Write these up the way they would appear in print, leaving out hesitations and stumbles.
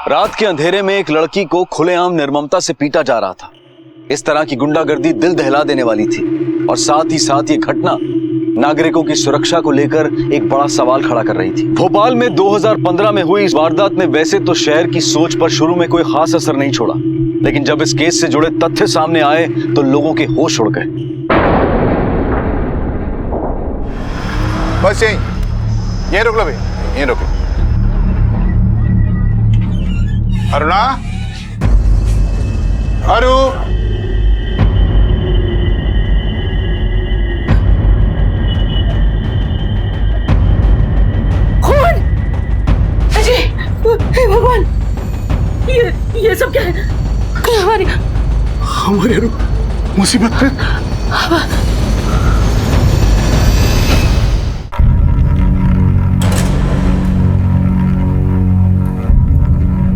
रात के अंधेरे में एक लड़की को खुलेआम निर्ममता से पीटा जा रहा था। इस तरह की गुंडागर्दी दिल दहला देने वाली थी और साथ ही साथ ये घटना नागरिकों की सुरक्षा को लेकर एक बड़ा सवाल खड़ा कर रही थी। भोपाल में 2015 में हुई इस वारदात ने वैसे तो शहर की सोच पर शुरू में कोई खास असर नहीं छोड़ा, लेकिन जब इस केस से जुड़े तथ्य सामने आए तो लोगों के होश उड़ गए। बस यहीं रोक लो भाई, यहीं रोक लो। अरुणा, अरु, खून! अजय, हे भगवान, ये सब क्या है? हमारी अरु मुसीबत है।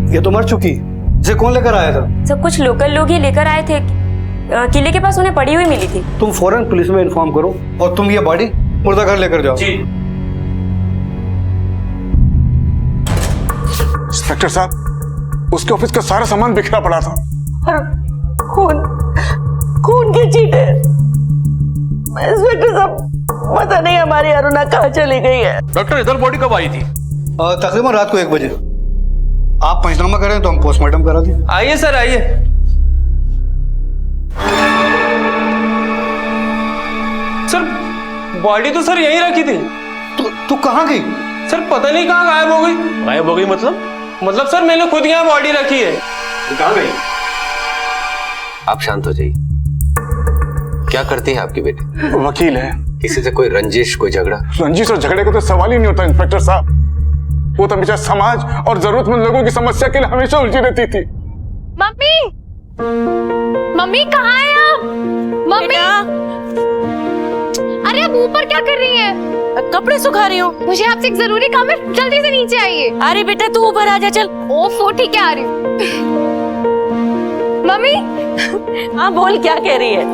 ये तो मर चुकी। इसे कौन लेकर आया था? सब कुछ लोकल लोग ही लेकर आए थे। किले के पास उन्हें पड़ी हुई मिली थी। तुम फौरन पुलिस में इन्फॉर्म करो और तुम ये बॉडी मुर्दा घर लेकर जाओ। जी। इंस्पेक्टर साहब, उसके ऑफिस का सारा सामान बिखरा पड़ा था। खून के छींटे। इंस्पेक्टर साहब, पता नहीं हमारी अरुणा कहाँ चली गई है। डॉक्टर, इधर बॉडी कब आई थी? तकरीबन रात को 1 बजे। आप पंचनामा करें तो हम पोस्टमार्टम करा दें। आइए सर, आइए। सर, बॉडी तो सर यहीं रखी थी। तू कहाँ गई? सर पता नहीं कहाँ गायब हो गई। गायब हो गई मतलब सर मैंने खुद यहाँ बॉडी रखी है। कहाँ गई? आप शांत हो जाइए। क्या करती है आपकी बेटी? वकील है। किसी से कोई रंजिश, कोई झगड़ा? रंजिश और झगड़े का तो सवाल ही नहीं होता इंस्पेक्टर साहब। वो तो हमेशा समाज और जरूरतमंद लोगों की समस्या के लिए हमेशा उलझी रहती थी। मम्मी, मम्मी कहाँ है आप? मम्मी, अरे आप ऊपर क्या कर रही हैं? कपड़े सुखा रही हूँ। मुझे आपसे एक जरूरी काम है, जल्दी से नीचे आइए। अरे बेटा तू ऊपर आ जा, चल। ओफो, ठीक है, आ रही हूँ। मम्मी। हाँ बोल, क्या कह रही है?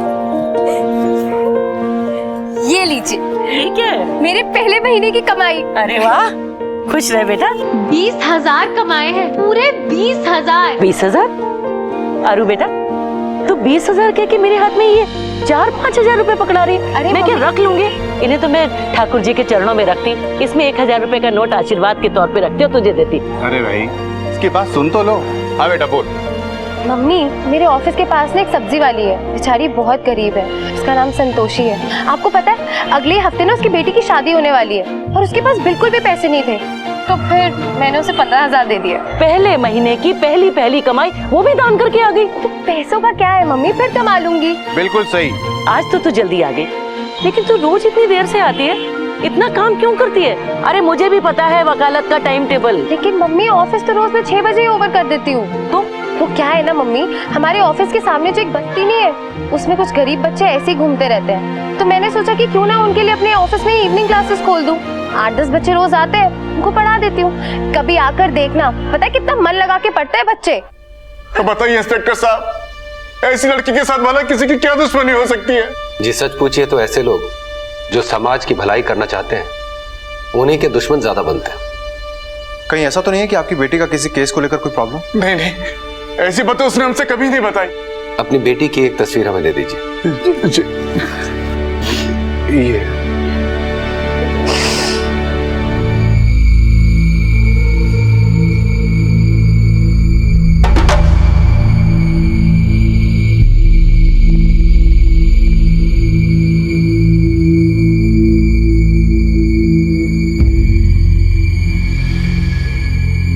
ये लीजिए। ठीक है, मेरे पहले महीने की कमाई। अरे वाह, खुश रहे बेटा। 20,000 कमाए हैं, पूरे 20,000। 20,000? अरु बेटा, तू 20,000 कह के मेरे हाथ में ये 4-5 हजार रुपए पकड़ा रही है। मैं क्या रख लूंगी? इन्हें तो मैं ठाकुर जी के चरणों में रखती। इसमें 1,000 रुपए का नोट आशीर्वाद के तौर पे रखती और तुझे देती। अरे भाई, इसकी बात सुन तो लो। हाँ बेटा बोल। मम्मी, मेरे ऑफिस के पास ना एक सब्जी वाली है, बेचारी बहुत गरीब है। उसका नाम संतोषी है। आपको पता है, अगले हफ्ते ना उसकी बेटी की शादी होने वाली है और उसके पास बिल्कुल भी पैसे नहीं थे, तो फिर मैंने उसे 15,000 दे दिया। पहले महीने की पहली कमाई वो भी दान करके आ गई। तो पैसों का क्या है मम्मी, फिर कमा लूंगी। बिल्कुल सही। आज तो तू जल्दी आ गई, लेकिन तू रोज इतनी देर से आती है, इतना काम क्यों करती है? अरे मुझे भी पता है वकालत का टाइम टेबल। लेकिन मम्मी, ऑफिस तो रोज मैं 6 बजे ही ओवर कर देती हूँ। तो वो क्या है ना मम्मी, हमारे ऑफिस के सामने जो एक बस्ती नहीं है, उसमें कुछ गरीब बच्चे ऐसे ही घूमते रहते हैं। तो मैंने सोचा कि क्यों ना उनके लिए अपने ऑफिस में इवनिंग क्लासेस खोल दूं। 8-10 बच्चे रोज आते हैं, उनको पढ़ा देती हूँ। कभी आकर देखना, पता है कितना मन लगा के पढ़ते हैं बच्चे। तो बताइए इंस्पेक्टर साहब, ऐसी लड़की के साथ वाला किसी की क्या दुश्मनी हो सकती है? जी सच पूछिए तो ऐसे लोग जो समाज की भलाई करना चाहते हैं, उन्हीं के दुश्मन ज्यादा बनते हैं। कहीं ऐसा तो नहीं है कि आपकी बेटी का किसी केस को लेकर कोई प्रॉब्लम? नहीं, ऐसी बातें उसने हमसे कभी नहीं बताई। अपनी बेटी की एक तस्वीर हमें दे दीजिए। ये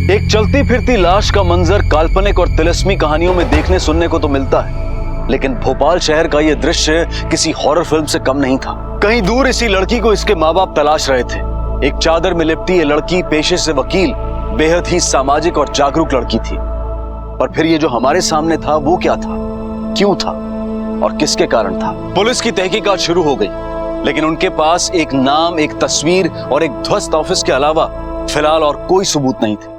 एक चलती फिरती लाश का मंजर काल्पनिक और तिलिस्मी कहानियों में देखने सुनने को तो मिलता है, लेकिन भोपाल शहर का यह दृश्य किसी हॉरर फिल्म से कम नहीं था। कहीं दूर इसी लड़की को इसके माँ बाप तलाश रहे थे। एक चादर में लिपटी ये लड़की पेशे से वकील, बेहद ही सामाजिक और जागरूक लड़की थी। पर फिर ये जो हमारे सामने था वो क्या था, क्यों था और किसके कारण था? पुलिस की तहकीकात शुरू हो गई, लेकिन उनके पास एक नाम, एक तस्वीर और एक ध्वस्त ऑफिस के अलावा फिलहाल और कोई सबूत नहीं थे।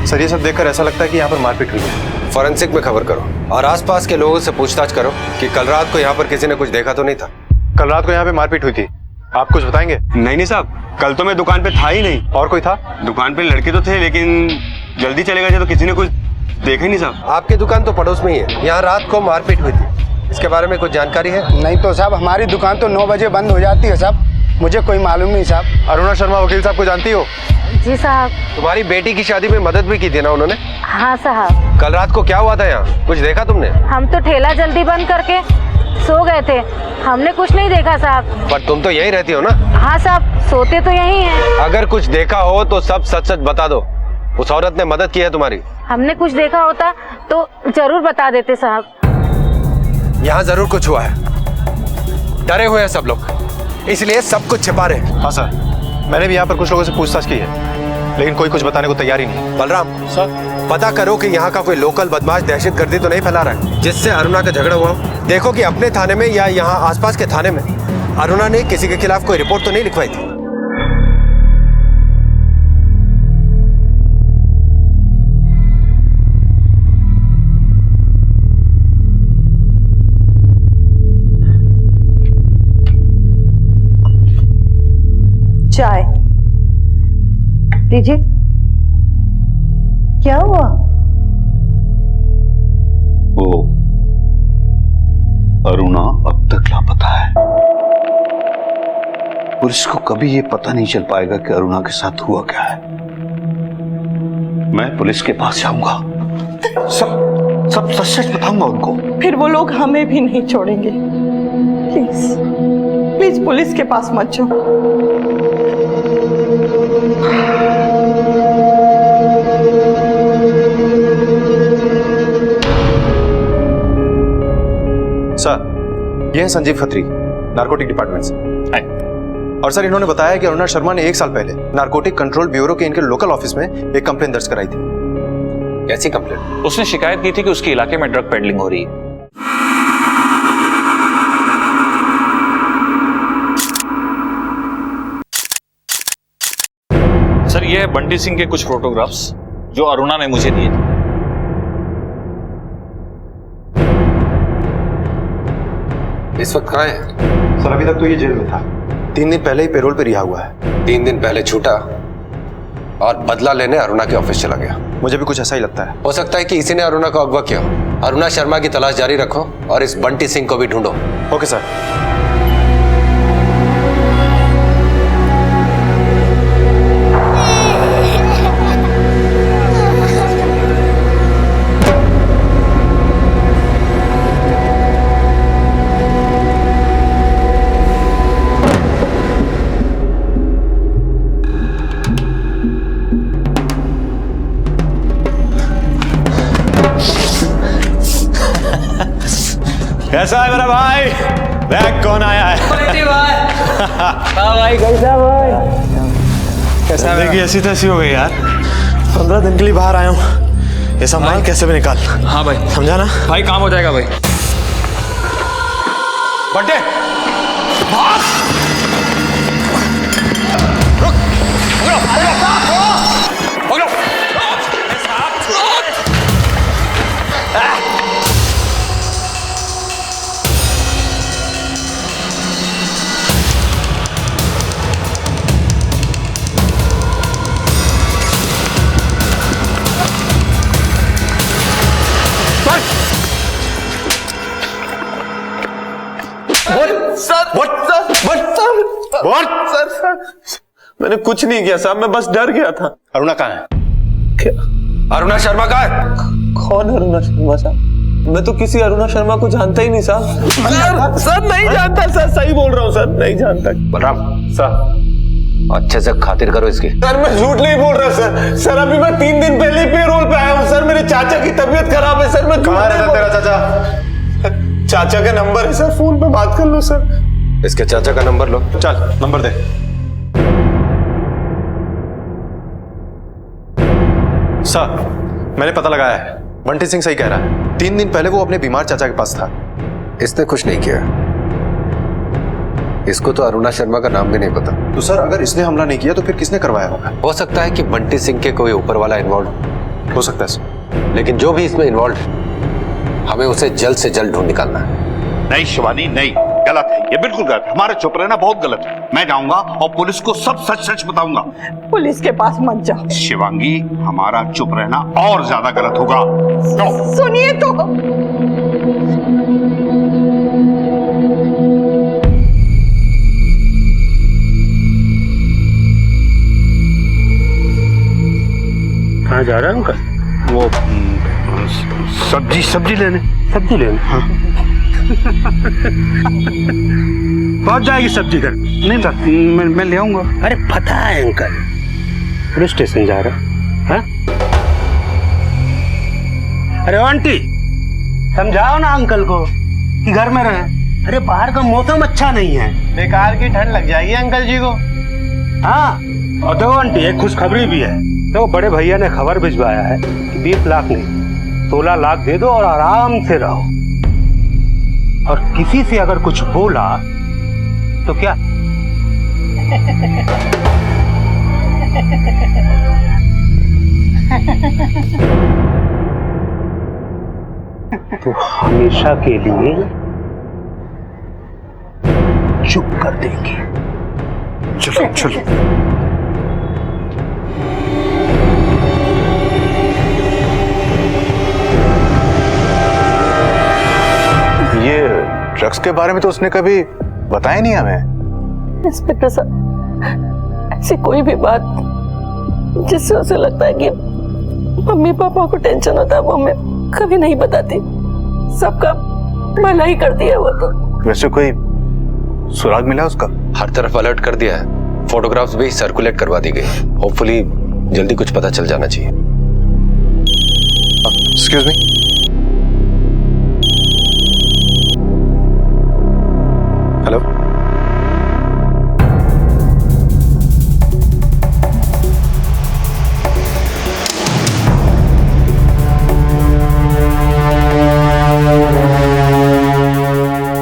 सर ये सब देखकर ऐसा लगता है कि यहाँ पर मारपीट हुई है। फॉरेंसिक में खबर करो और आसपास के लोगों से पूछताछ करो कि कल रात को यहाँ पर किसी ने कुछ देखा तो नहीं था। कल रात को यहाँ पे मारपीट हुई थी, आप कुछ बताएंगे? नहीं साहब, कल तो मैं दुकान पे था ही नहीं। और कोई था? दुकान पे लड़के तो थे, लेकिन जल्दी चले गए तो किसी ने कुछ देखा ही नहीं साहब। आपकी दुकान तो पड़ोस में ही है, यहाँ रात को मारपीट हुई थी, इसके बारे में कुछ जानकारी है? नहीं तो साहब, हमारी दुकान तो 9 बजे बंद हो जाती है साहब, मुझे कोई मालूम नहीं साहब। अरुणा शर्मा वकील साहब को जानती हो? जी साहब। तुम्हारी बेटी की शादी में मदद भी की थी ना उन्होंने? हाँ साहब। कल रात को क्या हुआ था यहाँ, कुछ देखा तुमने? हम तो ठेला जल्दी बंद करके सो गए थे, हमने कुछ नहीं देखा साहब। पर तुम तो यहीं रहती हो ना? हाँ साहब, सोते तो यहीं हैं। अगर कुछ देखा हो तो सब सच सच बता दो। उस औरत ने मदद की है तुम्हारी? हमने कुछ देखा होता तो जरूर बता देते साहब। यहाँ जरूर कुछ हुआ है, डरे हुए हैं सब लोग, इसलिए सब कुछ छिपा रहे हैं। हाँ सर, मैंने भी यहाँ पर कुछ लोगों से पूछताछ की है, लेकिन कोई कुछ बताने को तैयार ही नहीं। बलराम सर, पता करो कि यहाँ का कोई लोकल बदमाश दहशतगर्दी तो नहीं फैला रहा है जिससे अरुणा का झगड़ा हुआ। देखो कि अपने थाने में या यहाँ आसपास के थाने में अरुणा ने किसी के खिलाफ कोई रिपोर्ट तो नहीं लिखवाई थी। चाय लीजिए। क्या हुआ? वो अरुणा अब तक लापता है। पुलिस को कभी ये पता नहीं चल पाएगा कि अरुणा के साथ हुआ क्या है। मैं पुलिस के पास जाऊंगा, सब सच बताऊंगा उनको। फिर वो लोग हमें भी नहीं छोड़ेंगे। प्लीज प्लीज पुलिस के पास मत जाओ। सर, ये है संजीव खत्री, नारकोटिक डिपार्टमेंट से। और सर, इन्होंने बताया कि अरुणा शर्मा ने 1 साल पहले नारकोटिक कंट्रोल ब्यूरो के इनके लोकल ऑफिस में एक कंप्लेंट दर्ज कराई थी। कैसी कंप्लेंट? उसने शिकायत की थी कि उसके इलाके में ड्रग पेडलिंग हो रही है। सर, ये है बंटी सिंह के कुछ फोटोग्राफ्स जो अरुणा ने मुझे दिए थे। इस वक्त कहाँ है? सर, अभी तक तो ये जेल में था, 3 दिन पहले ही पैरोल पे रिहा हुआ है। 3 दिन पहले छूटा और बदला लेने अरुणा के ऑफिस चला गया। मुझे भी कुछ ऐसा ही लगता है। हो सकता है कि इसी ने अरुणा को अगवा किया हो। अरुणा शर्मा की तलाश जारी रखो और इस बंटी सिंह को भी ढूंढो। Okay sir. कैसा है मेरा भाई? देख कौन आया है। भाई कैसा भाई? कैसा है? जिंदगी ऐसी तैसी हो गई यार। 15 दिन के लिए बाहर आया हूँ, ये सब माल कैसे भी निकाल। हाँ भाई, समझा ना भाई? काम हो जाएगा भाई। बंटे मैंने कुछ नहीं किया साहब, मैं बस डर गया था। अरुणा कहाँ है? अरुणा शर्मा कहाँ है? कौन अरुणा शर्मा साहब? मैं तो किसी अरुणा शर्मा को जानता ही नहीं साहब। सर नहीं जानता सर, सही बोल रहा हूँ सर, नहीं जानता। बलराम सर अच्छे से खातिर करो इसकी। सर मैं झूठ नहीं बोल रहा सर। सर अभी मैं 3 दिन पहले पेरोल पे आया हूँ सर, मेरे चाचा की तबीयत खराब है सर। मैं कहाँ रहता तेरा चाचा? चाचा का नंबर है सर, फोन पे बात कर लो सर। इसके चाचा का नंबर लो। चल नंबर दे। सर, मैंने पता लगाया है, बंटी सिंह सही कह रहा है। 3 दिन पहले वो अपने बीमार चाचा के पास था। इसने कुछ नहीं किया, इसको तो अरुणा शर्मा का नाम भी नहीं पता। तो सर, अगर इसने हमला नहीं किया तो फिर किसने करवाया होगा? हो सकता है कि बंटी सिंह के कोई ऊपर वाला इन्वॉल्व। हो सकता है सर। लेकिन जो भी इसमें इन्वॉल्व है, हमें उसे जल्द से जल्द ढूंढ निकालना है। नहीं शिवानी, नहीं, गलत है, ये बिल्कुल गलत है। हमारा चुप रहना बहुत गलत है। मैं जाऊंगा और पुलिस को सब सच सच बताऊंगा। पुलिस के पास मत जाओ। शिवांगी, हमारा चुप रहना और ज्यादा गलत होगा। सुनिए तो। कहाँ जा रहा है अंकल? वो सब्जी लेने। सब्जी लेने? हाँ। पहुंच जाएगी सब्जी घर? नहीं सर, मैं ले आऊंगा। अरे पता है अंकल, पुलिस स्टेशन जा रहा है। अरे आंटी, समझाओ ना अंकल को कि घर में रहे। अरे बाहर का मौसम अच्छा नहीं है, बेकार की ठंड लग जाएगी अंकल जी को। हाँ, और देखो आंटी, एक खुशखबरी भी है। तो बड़े भैया ने खबर भिजवाया है कि 20 लाख नहीं 16 लाख दे दो और आराम से रहो। और किसी से अगर कुछ बोला तो क्या? तो हमेशा के लिए चुप कर देंगे। चलो चलो। ये ड्रग्स के बारे में तो उसने कभी बताया नहीं हमें। इंस्पेक्टर साहब, ऐसी कोई भी बात जिससे उसे लगता है कि मम्मी पापा को टेंशन होता है, वो हमें कभी नहीं बताती। सबका भला ही करती है वो तो। वैसे कोई सुराग मिला उसका? हर तरफ अलर्ट कर दिया है, फोटोग्राफ्स भी सर्कुलेट करवा दी गई। होपफुली जल्दी कुछ पता चल जाना चाहिए। Excuse me. हेलो,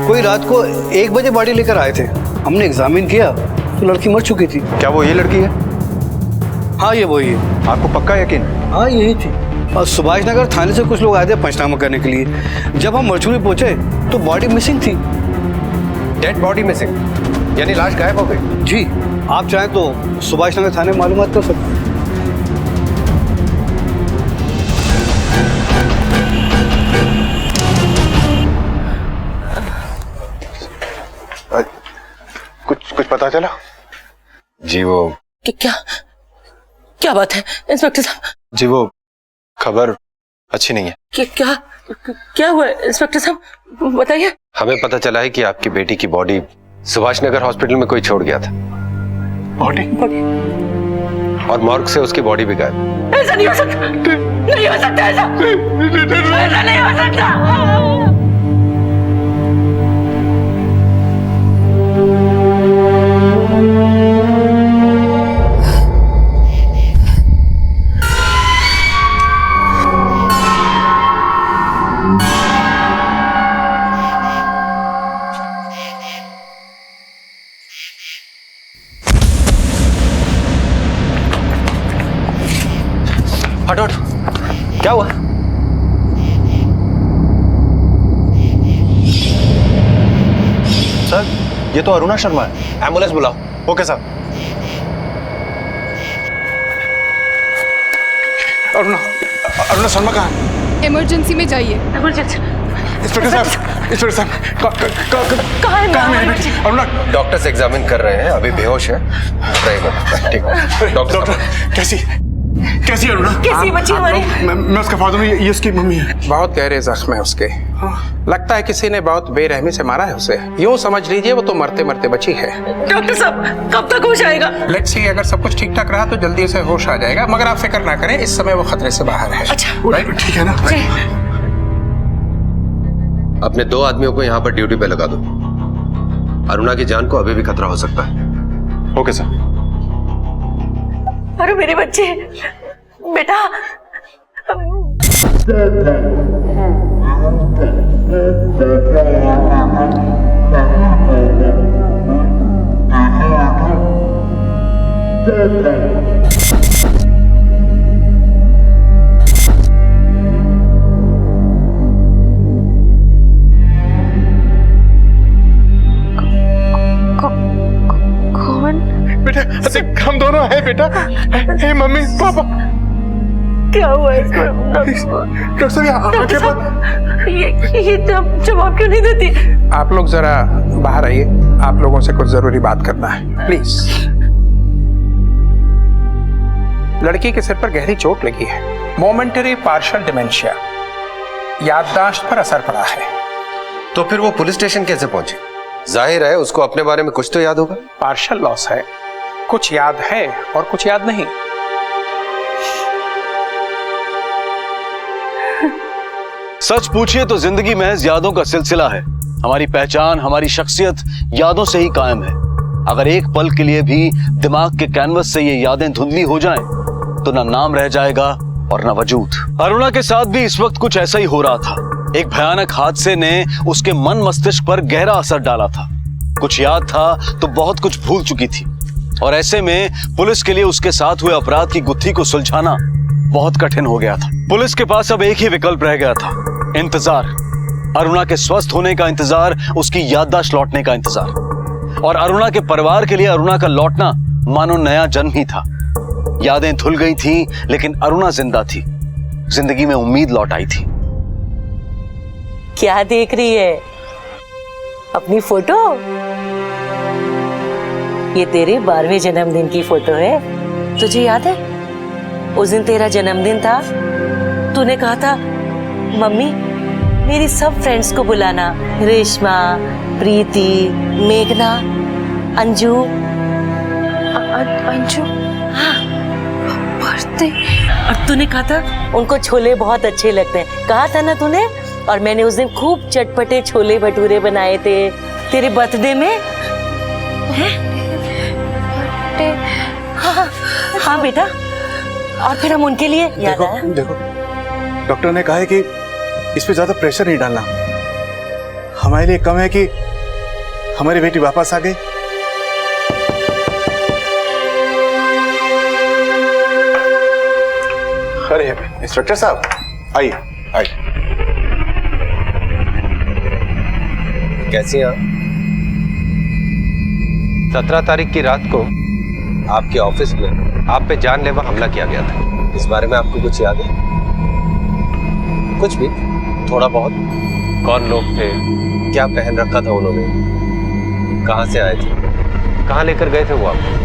कोई रात को 1 बजे बॉडी लेकर आए थे। हमने एग्जामिन किया तो लड़की मर चुकी थी। क्या वो ये लड़की है? हाँ, ये वही है। आपको पक्का यकीन? हाँ, यही थी। और सुभाष नगर थाने से कुछ लोग आए थे पंचनामा करने के लिए। जब हम मरचुरी पहुंचे तो बॉडी मिसिंग थी। डेड बॉडी मिसिंग यानी लाश गायब हो गई? जी, आप चाहें तो सुभाष नगर थाने में मालूमात कर सकते हैं। कुछ पता चला? जी वो क्या बात है इंस्पेक्टर साहब? जी वो खबर अच्छी नहीं है। क्या हुआ इंस्पेक्टर साहब, बताइए। हमें पता चला है कि आपकी बेटी की बॉडी सुभाष नगर हॉस्पिटल में कोई छोड़ गया था। बॉडी? और मॉर्ग से उसकी बॉडी भी गायब। ऐसा नहीं हो सकता, नहीं हो सकता, ऐसा नहीं हो सकता। हटो, क्या हुआ? सर, ये तो अरुणा शर्मा है। एम्बुलेंस बुलाओ। Okay sir. अरुणा शर्मा कहाँ है? इमरजेंसी में जाइए। इंस्पेक्टर साहब, कहाँ है मेरी बेटी? अरुणा। डॉक्टर्स एग्जामिन कर रहे हैं, अभी बेहोश है। ठीक। डॉक्टर कैसी अरुणा? कैसी बच्ची हमारी? मैं उसका फादर हूँ, ये उसकी मम्मी है। बहुत गहरे जख्म है उसके। लगता है किसी ने बहुत बेरहमी से मारा है उसे। यूं समझ लीजिए वो तो मरते मरते बची है। डॉक्टर साहब, कब तक होश आएगा? लेट्स सी, अगर सब कुछ ठीक ठाक रहा तो जल्दी से होश आ जाएगा, मगर आप फिक्र ना करें, इस समय वो खतरे से बाहर है। अच्छा, ठीक है ना? अपने 2 आदमियों को यहाँ पर ड्यूटी पे लगा दो। अरुणा की जान को अभी भी खतरा हो सकता है। Okay sir. अरे मेरे बच्चे, बेटा। सिर्फ हम दोनों हैं बेटा। हे मम्मी पापा। क्या हुआ इसको? डॉक्टर साहब ये जवाब क्यों नहीं देती? आप लोग जरा बाहर आइए, आप लोगों से कुछ जरूरी बात करना है, प्लीज। लड़की के सिर पर गहरी चोट लगी है, मोमेंटरी पार्शियल डिमेंशिया, याददाश्त पर असर पड़ा है। तो फिर वो पुलिस स्टेशन कैसे पहुंचे? जाहिर है उसको अपने बारे में कुछ तो याद होगा। पार्शियल लॉस है, कुछ याद है और कुछ याद नहीं। सच पूछिए तो जिंदगी महज यादों का सिलसिला है। हमारी पहचान, हमारी शख्सियत यादों से ही कायम है। अगर एक पल के लिए भी दिमाग के कैनवस से ये यादें धुंधली हो जाएं, तो ना नाम रह जाएगा और ना वजूद। अरुणा के साथ भी इस वक्त कुछ ऐसा ही हो रहा था। एक भयानक हादसे ने उसके मन मस्तिष्क पर गहरा असर डाला था। कुछ याद था तो बहुत कुछ भूल चुकी थी, और ऐसे में पुलिस के लिए उसके साथ हुए अपराध की गुत्थी को सुलझाना बहुत कठिन हो गया था। पुलिस के पास अब एक ही विकल्प रह गया था, इंतजार। अरुणा के स्वस्थ होने का इंतजार, उसकी याददाश्त लौटने का इंतजार। और अरुणा के परिवार के लिए अरुणा का लौटना मानो नया जन्म ही था। यादें धुल गई थी, लेकिन अरुणा जिंदा थी। जिंदगी में उम्मीद लौट आई थी। क्या देख रही है? अपनी फोटो? ये तेरे 12वें जन्मदिन की फोटो है। तुझे याद है उस दिन तेरा जन्मदिन था? तूने कहा था मम्मी मेरी सब फ्रेंड्स को बुलाना, रेशमा, प्रीति, मेघना, अंजू। अंजू? हाँ, और तूने कहा था उनको छोले बहुत अच्छे लगते हैं, कहा था ना तूने? और मैंने उस दिन खूब चटपटे छोले भटूरे बनाए थे तेरे बर्थडे में। हाँ, हाँ बेटा। और फिर हम उनके लिए याद आया। देखो डॉक्टर ने कहा है कि इस पे ज्यादा प्रेशर नहीं डालना। हमारे लिए कम है कि हमारी बेटी वापस आ गई। अरे इंस्पेक्टर साहब आइए आइए। कैसी हैं आप? 17 तारीख की रात को आपके ऑफिस में आप पे जानलेवा हमला किया गया था। इस बारे में आपको कुछ याद है? कुछ भी? थोड़ा बहुत? कौन लोग थे? क्या पहन रखा था उन्होंने? कहां से आए थे? कहां लेकर गए थे वो आपको?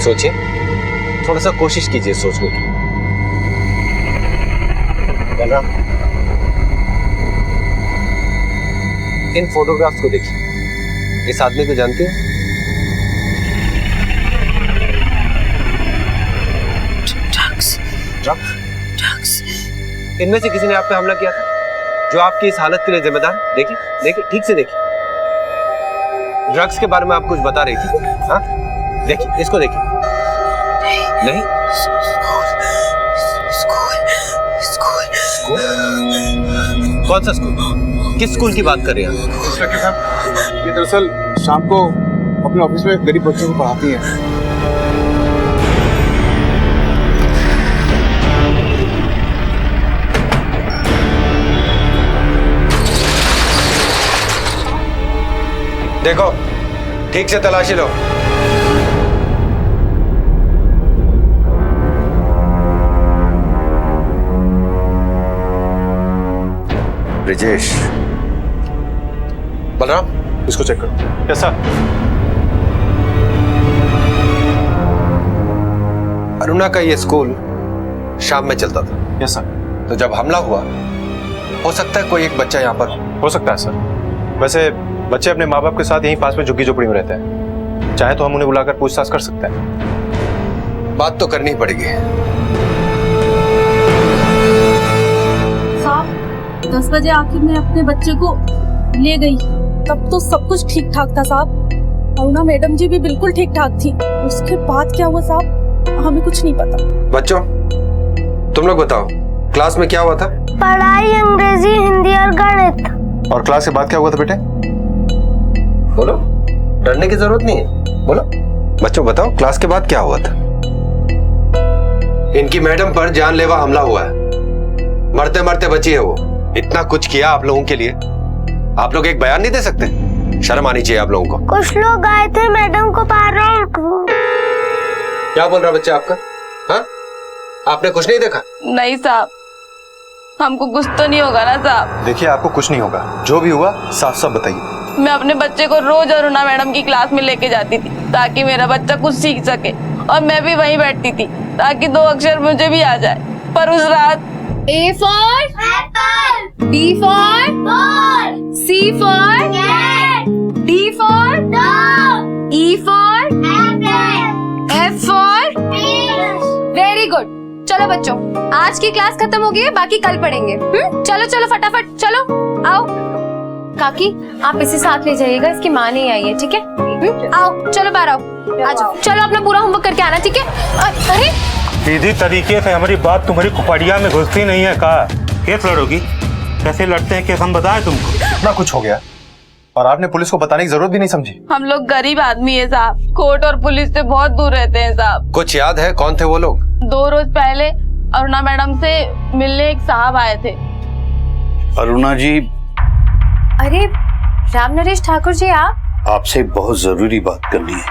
सोचिए, थोड़ा सा कोशिश कीजिए सोचने की। बलराम, इन फोटोग्राफ्स को देखिए। इस आदमी को जानते हो? ड्रग्स। इनमें से किसी ने आप पे हमला किया था जो आपकी इस हालत के लिए जिम्मेदार? देखिए देखिए, ठीक से देखिए। ड्रग्स के बारे में आप कुछ बता रही थी। हाँ देखिए, इसको देखिए। नहीं? स्कूल? कौन सा स्कूल? किस स्कूल की बात कर रहे हैं? इंस्पेक्टर साहब, ये दरअसल शाम को अपने ऑफिस में गरीब बच्चों को पढ़ाती है। देखो, ठीक से तलाशी लो। ब्रिजेश। बलराम, इसको चेक करो। Yes sir. अरुणा का ये स्कूल शाम में चलता था। Yes sir. तो जब हमला हुआ, हो सकता है कोई एक बच्चा यहाँ पर हो सकता है सर। वैसे बच्चे अपने माँ बाप के साथ यहीं पास में झुग्गी झोपड़ी में रहते हैं। चाहे तो हम उन्हें बुलाकर पूछताछ कर सकते हैं। बात तो करनी पड़ेगी। साहब 10 बजे आखिर में अपने बच्चे को ले गई, तब तो सब कुछ ठीक ठाक था साहब। अरुणा मैडम जी भी बिल्कुल ठीक ठाक थी। उसके बाद क्या हुआ साहब, हमें कुछ नहीं पता। बच्चों, तुम लोग बताओ, क्लास में क्या हुआ था? पढ़ाई, अंग्रेजी, हिंदी और गणित। और क्लास के बाद क्या हुआ था बेटे? बोलो, डरने की जरूरत नहीं है, बोलो। बच्चों बताओ, क्लास के बाद क्या हुआ था? इनकी मैडम पर जानलेवा हमला हुआ है, मरते मरते बची है वो। इतना कुछ किया आप लोगों के लिए, आप लोग एक बयान नहीं दे सकते? शर्म आनी चाहिए आप लोगों को। कुछ लोग आए थे मैडम को मारा। क्या बोल रहा बच्चा आपका? हाँ, आपने कुछ नहीं देखा? नहीं साहब, हमको कुछ तो नहीं होगा ना साहब। देखिए आपको कुछ नहीं होगा, जो भी हुआ साफ साफ बताइए। मैं अपने बच्चे को रोज अरुणा मैडम की क्लास में लेके जाती थी ताकि मेरा बच्चा कुछ सीख सके, और मैं भी वहीं बैठती थी ताकि 2 अक्षर मुझे भी आ जाए। पर उस रात A for apple, B for ball, C for cat, D for dog, E for apple, F for fish. Very good. चलो बच्चों, आज की क्लास खत्म हो गई है, बाकी कल पढ़ेंगे। चलो चलो फटाफट चलो, आओ। काकी आप इसे साथ ले जाइएगा, इसकी माँ नहीं आई है, ठीक है? आओ चलो बाहर आओ, आ जाओ। चलो अपना पूरा होमवर्क करके आना, ठीक है? अरे सीधी तरीके से हमारी बात तुम्हारी खुपड़िया में घुसती नहीं है का? केस लड़ोगी? कैसे लड़ते हैं केस हम बताएं तुमको? इतना कुछ हो गया और आपने पुलिस को बताने की जरूरत भी नहीं समझी। हम लोग गरीब आदमी है साहब, कोर्ट और पुलिस से बहुत दूर रहते हैं साहब। कुछ याद है कौन थे वो लोग? 2 रोज पहले अरुणा मैडम से मिलने एक साहब आए थे। अरुणा जी, अरे राम नरेश ठाकुर जी, आप? आपसे बहुत जरूरी बात करनी है।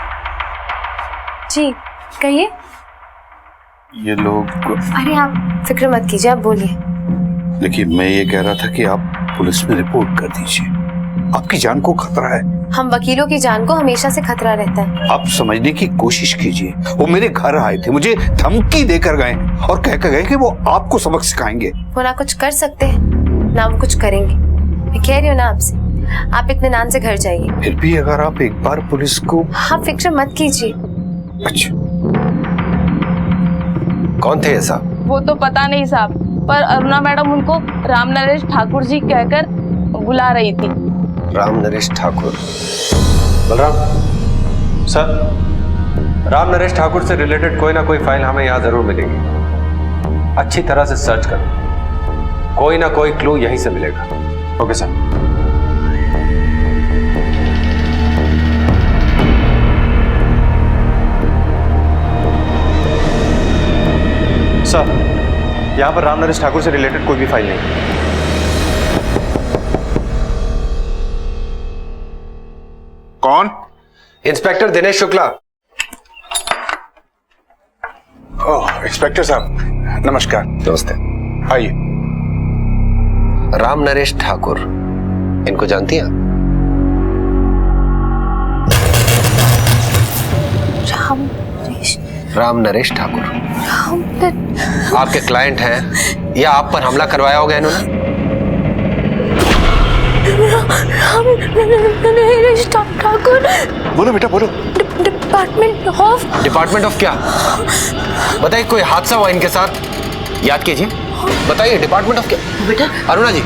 जी कहिए। ये लोग, अरे आप फिक्र मत कीजिए, आप बोलिए। देखिए मैं ये कह रहा था कि आप पुलिस में रिपोर्ट कर दीजिए, आपकी जान को खतरा है। हम वकीलों की जान को हमेशा से खतरा रहता है। आप समझने की कोशिश कीजिए। वो मेरे घर आए थे, मुझे धमकी देकर गए और कहकर गए कि वो आपको सबक सिखाएंगे। वो ना कुछ कर सकते हैं ना वो कुछ करेंगे। मैं कह रही हूँ ना आपसे, आप इत्मीनान से घर जाइए। फिर भी अगर आप एक बार पुलिस को, आप फिक्र मत कीजिए। अच्छा, कौन थे ऐसा? वो तो पता नहीं साहब, पर अरुणा मैडम उनको राम नरेश ठाकुर जी कहकर बुला रही थी। राम नरेश ठाकुर? बलराम सर, राम नरेश ठाकुर से रिलेटेड कोई ना कोई फाइल हमें यहाँ जरूर मिलेगी। अच्छी तरह से सर्च करो, कोई ना कोई क्लू यहीं से मिलेगा। Okay sir. सर, यहाँ पर राम नरेश ठाकुर से रिलेटेड कोई भी फाइल नहीं। कौन? इंस्पेक्टर दिनेश शुक्ला। ओह, इंस्पेक्टर साहब नमस्कार। नमस्ते। आइए। राम नरेश ठाकुर, इनको जानती हैं आप? राम नरेश ठाकुर आपके क्लाइंट हैं या आप पर हमला करवाया होगा इन्होंने? राम नरेश ठाकुर। बोलो बेटा बोलो। डिपार्टमेंट ऑफ क्या? बताइए, कोई हादसा हुआ इनके साथ? याद कीजिए, बताइए डिपार्टमेंट ऑफ क्या? बेटा अरुणा जी।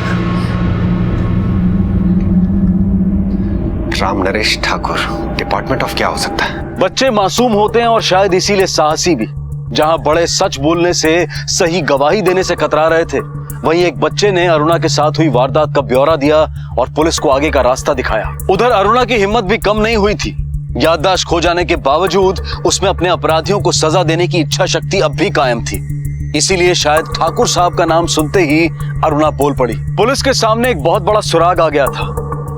राम नरेश ठाकुर, डिपार्टमेंट ऑफ क्या हो सकता है? बच्चे मासूम होते हैं और शायद इसीलिए साहसी भी। जहां बड़े सच बोलने से, सही गवाही देने से कतरा रहे थे, वहीं एक बच्चे ने अरुणा के साथ हुई वारदात का ब्यौरा दिया और पुलिस को आगे का रास्ता दिखाया। उधर अरुणा की हिम्मत भी कम नहीं हुई थी। याददाश्त खो जाने के बावजूद उसमें अपने अपराधियों को सजा देने की इच्छा शक्ति अब भी कायम थी। इसीलिए शायद ठाकुर साहब का नाम सुनते ही अरुणा बोल पड़ी। पुलिस के सामने एक बहुत बड़ा सुराग आ गया था।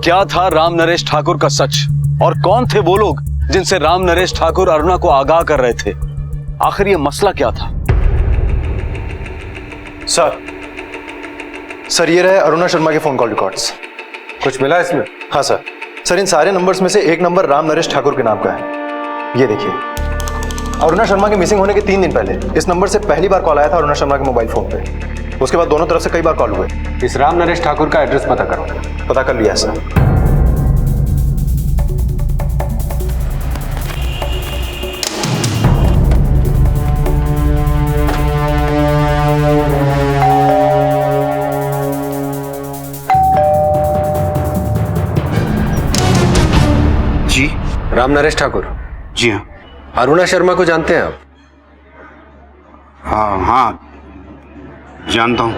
क्या था राम नरेश ठाकुर का सच, और कौन थे वो लोग जिनसे राम नरेश ठाकुर अरुणा को आगाह कर रहे थे? आखिर ये मसला क्या था? सर ये रहे अरुणा शर्मा के फोन कॉल रिकॉर्ड्स। कुछ मिला इसमें? हाँ सर। सर इन सारे नंबर्स में से एक नंबर राम नरेश ठाकुर के नाम का है। ये देखिए, अरुणा शर्मा के मिसिंग होने के 3 दिन पहले इस नंबर से पहली बार कॉल आया था अरुणा शर्मा के मोबाइल फोन पे। उसके बाद दोनों तरफ से कई बार कॉल हुए। इस राम नरेश ठाकुर का एड्रेस पता करो। पता कर लिया सर। जी राम नरेश ठाकुर? जी हाँ। अरुणा शर्मा को जानते हैं आप? हाँ हाँ जानता हूँ।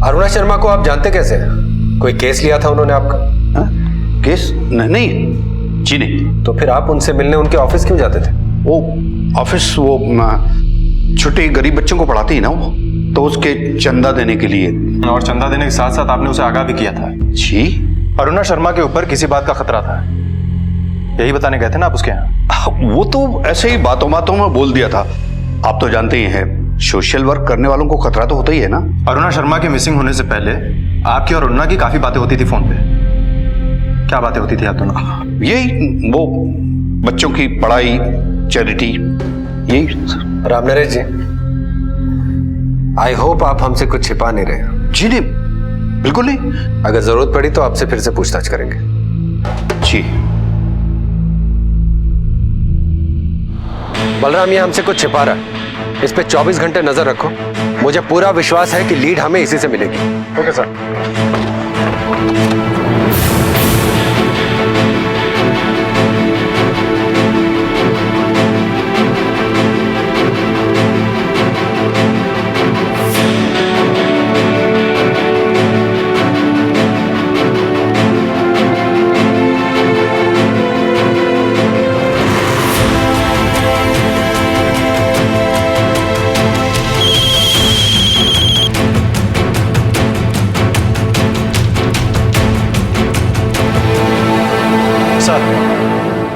अरुणा शर्मा को आप जानते कैसे? कोई केस लिया था उन्होंने आपका? केस? नहीं जी नहीं। तो फिर आप उनसे मिलने उनके ऑफिस क्यों जाते थे? वो ऑफिस, वो छोटे गरीब बच्चों को पढ़ाती है ना वो, तो उसके चंदा देने के लिए। और चंदा देने के साथ साथ आपने उसे आगाह भी किया था। जी अरुणा शर्मा के ऊपर किसी बात का खतरा था, यही बताने गए थे ना आप उसके यहाँ? वो तो ऐसे ही बातों बातों में बोल दिया था। आप तो जानते ही हैं, सोशल वर्क करने वालों को खतरा तो होता ही है ना। अरुणा शर्मा के मिसिंग होने से पहले आपकी और अरुणा की काफी बातें होती थी फोन पे। क्या बातें होती थी आप दोनों? यही वो बच्चों की पढ़ाई, चैरिटी, यही। राम नरेश जी, आई होप आप हमसे कुछ छिपा नहीं रहे। जी नहीं, बिल्कुल नहीं। अगर जरूरत पड़ी तो आपसे फिर से पूछताछ करेंगे। जी। बलराम ये हमसे कुछ छिपा रहा है, इस पे 24 घंटे नजर रखो। मुझे पूरा विश्वास है कि लीड हमें इसी से मिलेगी। Okay sir.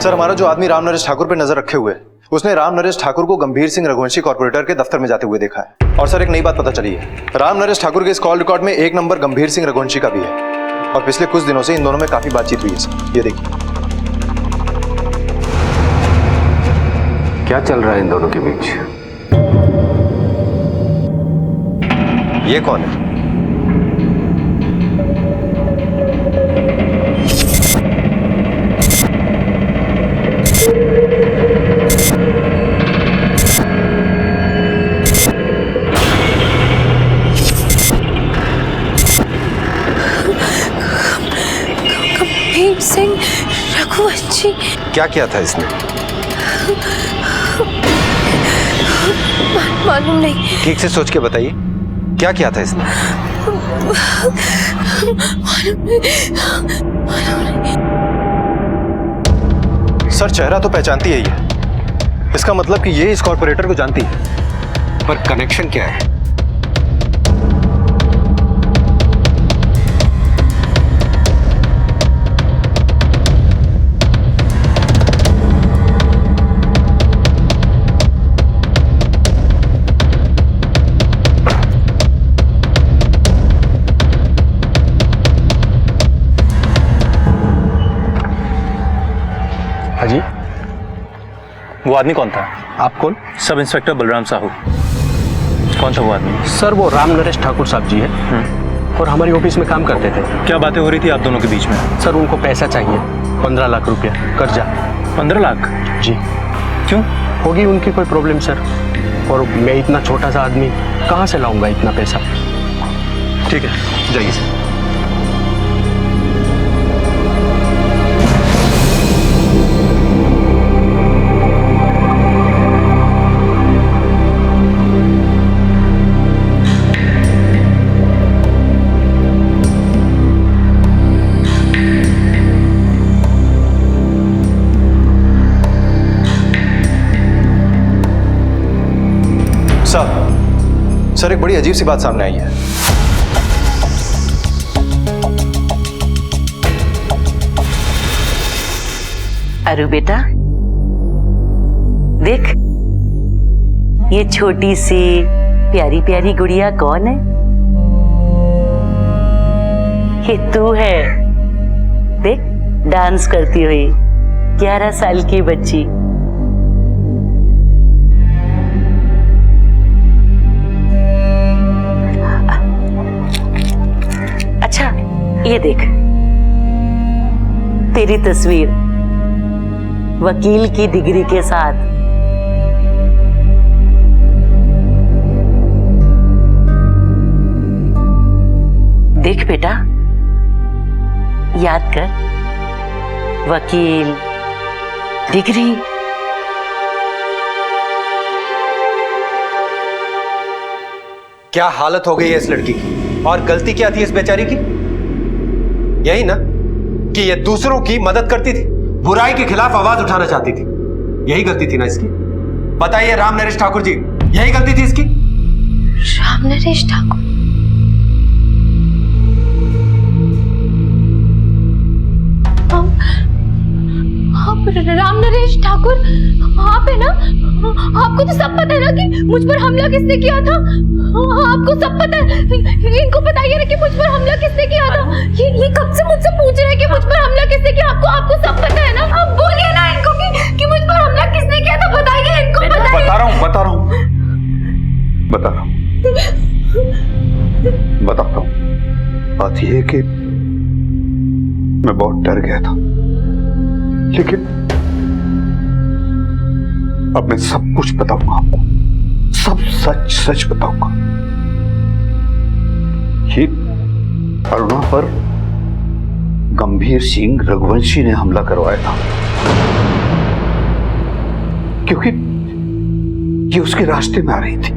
सर, हमारा जो आदमी राम नरेश ठाकुर पे नजर रखे हुए है, उसने राम नरेश ठाकुर को गंभीर सिंह रघुवंशी कॉर्पोरेटर के दफ्तर में जाते हुए देखा है। और सर, एक नई बात पता चली है, राम नरेश ठाकुर के इस कॉल रिकॉर्ड में एक नंबर गंभीर सिंह रघुवंशी का भी है। और पिछले कुछ दिनों से इन दोनों में काफी बातचीत हुई है सर। ये देखिए। क्या चल रहा है इन दोनों के बीच? ये कौन है? गंभीर सिंह रघुवंशी। क्या किया था इसने? मालूम नहीं। ठीक से सोच के बताइए, क्या किया था इसने? मालूम नहीं। सर, चेहरा तो पहचानती है ये, इसका मतलब कि ये इस कॉर्पोरेटर को जानती है। पर कनेक्शन क्या है? जी, वो आदमी कौन था? आप कौन? Sub inspector Balram Sahu. कौन था वो आदमी? सर, वो राम नरेश ठाकुर साहब जी है और हमारी ऑफिस में काम करते थे। क्या बातें हो रही थी आप दोनों के बीच में? सर, उनको पैसा चाहिए, 15 लाख रुपया कर्जा। 15 लाख? जी। क्यों? होगी उनकी कोई प्रॉब्लम सर, और मैं इतना छोटा सा आदमी कहाँ से लाऊंगा इतना पैसा? ठीक है, जाइए सर। सर, एक बड़ी अजीब सी बात सामने आई है। अरु बेटा, देख, ये छोटी सी प्यारी प्यारी गुड़िया कौन है? ये तू है। देख, डांस करती हुई 11 साल की बच्ची। अच्छा, ये देख, तेरी तस्वीर वकील की डिग्री के साथ। देख बेटा, याद कर, वकील, डिग्री। क्या हालत हो गई है इस लड़की की, और गलती क्या थी इस बेचारी की? यही ना कि ये दूसरों की मदद करती थी, बुराई के खिलाफ आवाज उठाना चाहती थी। यही गलती थी ना इसकी? बताइए राम नरेश ठाकुर जी, यही गलती थी इसकी? राम नरेश ठाकुर? नरेश ठाकुर आप है ना? आपको तो सब पता है ना कि मुझ पर हमला किसने किया था? आपको सब पता है। इनको बताइए ना कि मुझ पर हमला किसने किया था। ये कब से मुझसे पूछ रहे हैं कि मुझ पर हमला किसने किया। आपको सब पता है ना? आप बोलिए ना इनको कि मुझ पर हमला किसने किया था। बताइए इनको, बताइए। बता रहा हूँ बताता हूँ। बात यह है कि मैं बहुत डर गया था, लेकिन अब मैं सब कुछ बताऊंगा आपको, सब सच सच बताऊंगा। ये अरुणा पर गंभीर सिंह रघुवंशी ने हमला करवाया था, क्योंकि ये उसके रास्ते में आ रही थी।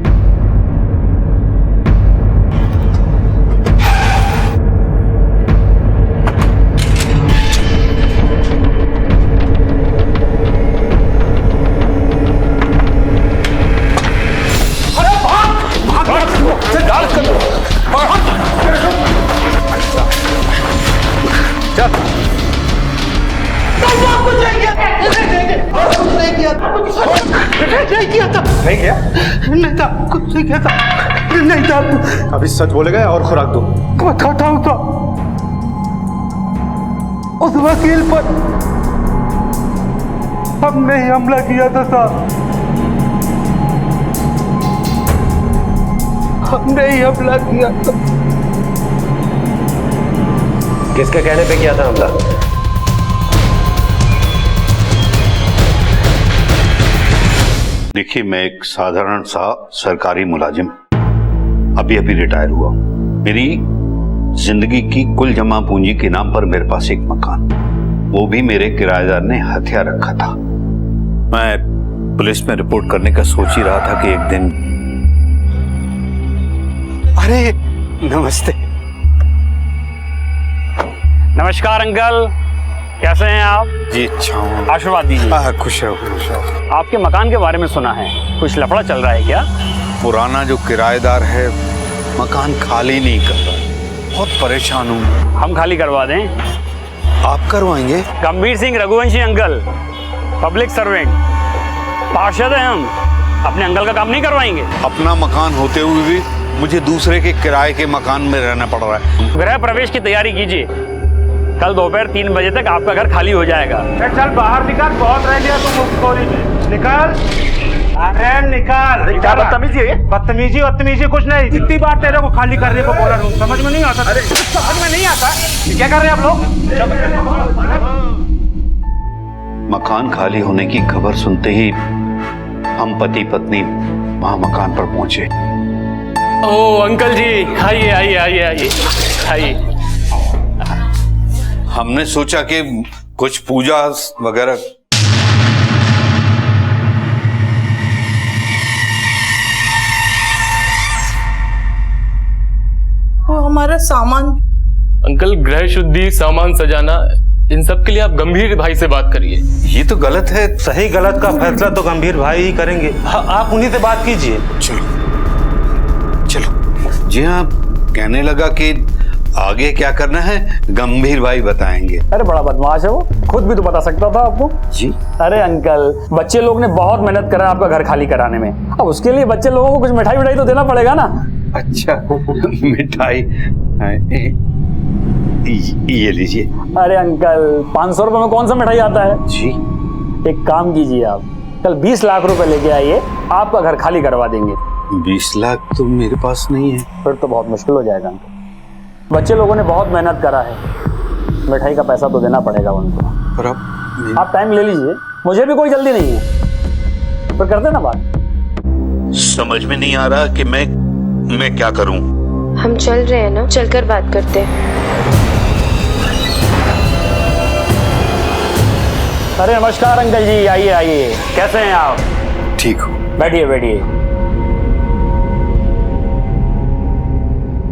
अभी सच बोलेगा और खुराक दो। बताता हूं तो उस वकील पर हमने ही हमला किया था साहब, हमने ही हमला किया था। किसके कहने पे किया था हमला? देखिए, मैं एक साधारण सा सरकारी मुलाजिम, अभी रिटायर हुआ। मेरी जिंदगी की कुल जमा पूंजी के नाम पर मेरे पास एक मकान, वो भी मेरे किराएदार ने हथिया रखा था। मैं पुलिस में रिपोर्ट करने का सोच ही रहा था कि एक दिन। अरे नमस्ते। नमस्कार अंकल, कैसे हैं आप? जी अच्छा हूँ। आशीर्वाद दीजिए। खुश रहो खुश रहो। आपके मकान के बारे में सुना है, कुछ लफड़ा चल रहा है क्या? पुराना जो किराएदार है मकान खाली नहीं कर रहा, बहुत परेशान हूँ। हम खाली करवा दें? आप करवाएंगे? गंभीर Singh Raghuvanshi uncle, public servant, पार्षद हैं हम, अपने अंकल का काम नहीं करवाएंगे? अपना मकान होते हुए भी मुझे दूसरे के किराए के मकान में रहना पड़ रहा है। गृह प्रवेश की तैयारी कीजिए, कल दोपहर 3 बजे तक आपका घर खाली हो जाएगा। चल बाहर निकाल, बहुत रह लिया तुम मुफ्तखोरी में। निकाल, अरे निकाल। क्या बदतमीजी कुछ नहीं। कितनी बार तेरे को खाली करने को बोला हूँ, समझ में नहीं आता? अरे समझ में नहीं आता क्या कर रहे हैं आप लोग? मकान खाली होने की खबर सुनते ही हम पति पत्नी वहां मकान पर पहुंचे। ओ अंकल जी, आइए आइए आइए आइए आइए। हमने सोचा कि कुछ पूजा वगैरह। वो हमारा सामान। अंकल, गृह शुद्धि, सामान सजाना, इन सब के लिए आप गंभीर भाई से बात करिए। ये तो गलत है। सही गलत का फैसला तो गंभीर भाई ही करेंगे। आप उन्हीं से बात कीजिए। चलो जी हाँ, कहने लगा कि आगे क्या करना है गंभीर भाई बताएंगे। अरे बड़ा बदमाश है वो, खुद भी तो बता सकता था आपको जी। अरे अंकल, बच्चे लोग ने बहुत मेहनत करा आपका घर खाली कराने में, अब उसके लिए बच्चे लोगों को कुछ मिठाई तो देना पड़ेगा ना। अच्छा मिठाई, ये लीजिए। अरे अंकल, 500 रुपए में कौन सा मिठाई आता है जी। एक काम कीजिए, आप कल 20 लाख रुपए लेके आइए, आपका घर खाली करवा देंगे। 20 लाख तो मेरे पास नहीं है। फिर तो बहुत मुश्किल हो जाएगा अंकल, बच्चे लोगों ने बहुत मेहनत करा है, मिठाई का पैसा तो देना पड़ेगा उनको। पर आप टाइम ले लीजिए, मुझे भी कोई जल्दी नहीं है, पर करते ना बात। समझ में नहीं आ रहा कि मैं क्या करूं। हम चल रहे हैं ना, चलकर बात करते हैं। अरे नमस्कार अंकल जी, आइए आइए, कैसे हैं आप? ठीक हूँ। बैठिए बैठिए।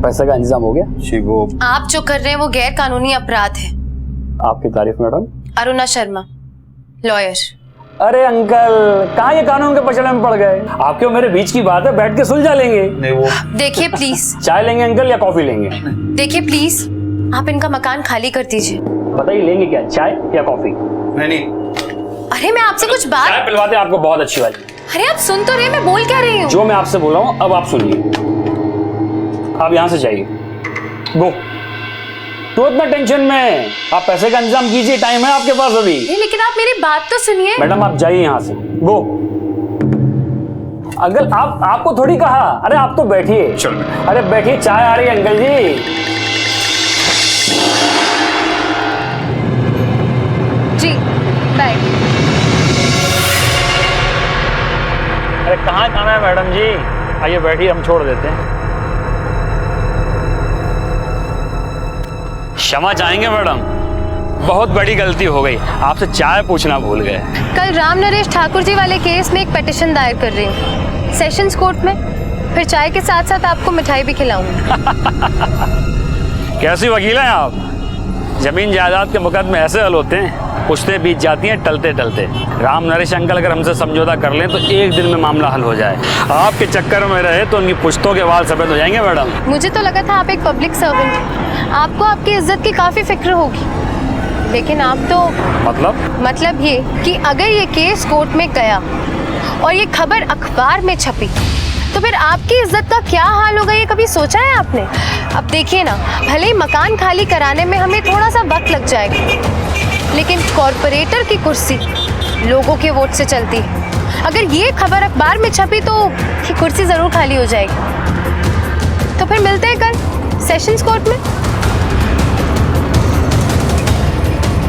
पैसे का इंतजाम हो गया? जी, वो आप जो कर रहे हैं वो गैर कानूनी अपराध है। आपकी तारीफ मैडम। अरुणा शर्मा, लॉयर। अरे अंकल, कहाँ ये कानून के पचड़े में पड़ गए? आपके और मेरे बीच की बात है, बैठ के सुलझा लेंगे। नहीं वो देखिए प्लीज। चाय लेंगे अंकल या कॉफी लेंगे? देखिए प्लीज, आप इनका मकान खाली कर दीजिए। बताइए लेंगे क्या, चाय या कॉफी? नहीं, अरे मैं आपसे कुछ बात। चाय पिलवाते आपको बहुत अच्छी वाली। अरे आप सुन तो रहे, मैं बोल क्या रही हूँ। जो मैं आपसे बोल रहा हूँ अब आप सुनिए। आप यहाँ से जाइए, गो। तो इतना टेंशन में आप पैसे का इंतजाम कीजिए, टाइम है आपके पास अभी। लेकिन आप मेरी बात तो सुनिए। मैडम आप जाइए यहाँ से, गो। अगर आपको थोड़ी कहा, अरे आप तो बैठिए। अरे बैठिए, चाय आ रही है अंकल जी। जी बाय। अरे कहाँ खाना है मैडम जी? आइए बैठिए, हम छोड़ देते हैं। क्षमा चाहेंगे मैडम, बहुत बड़ी गलती हो गई, आपसे चाय पूछना भूल गए। कल राम नरेश ठाकुर जी वाले केस में एक पिटीशन दायर कर रही हूँ सेशंस कोर्ट में। फिर चाय के साथ साथ आपको मिठाई भी खिलाऊंगी। कैसी वकील हैं आप? जमीन जायदाद के मुकदमे ऐसे हल होते हैं, पुश्तें बीत जाती हैं टलते टलते। राम नरेश अंकल अगर हमसे समझौता कर लें तो एक दिन में मामला हल हो जाए। आपके चक्कर में रहे तो उनकी पुश्तों के वाल सफेद हो जाएंगे मैडम। मुझे तो लगा था आप एक पब्लिक सर्वेंट हैं, आपको आपकी इज्जत की काफी फिक्र होगी, लेकिन आप तो मतलब ये कि अगर ये केस कोर्ट में गया और ये खबर अखबार में छपी तो फिर आपकी इज्जत का क्या हाल होगा, ये कभी सोचा है आपने? अब देखिए ना, भले ही मकान खाली कराने में हमें थोड़ा सा वक्त लग जाएगा, लेकिन कॉर्पोरेटर की कुर्सी लोगों के वोट से चलती है। अगर ये खबर अखबार में छपी तो ये कुर्सी जरूर खाली हो जाएगी। तो फिर मिलते हैं कल सेशंस कोर्ट में।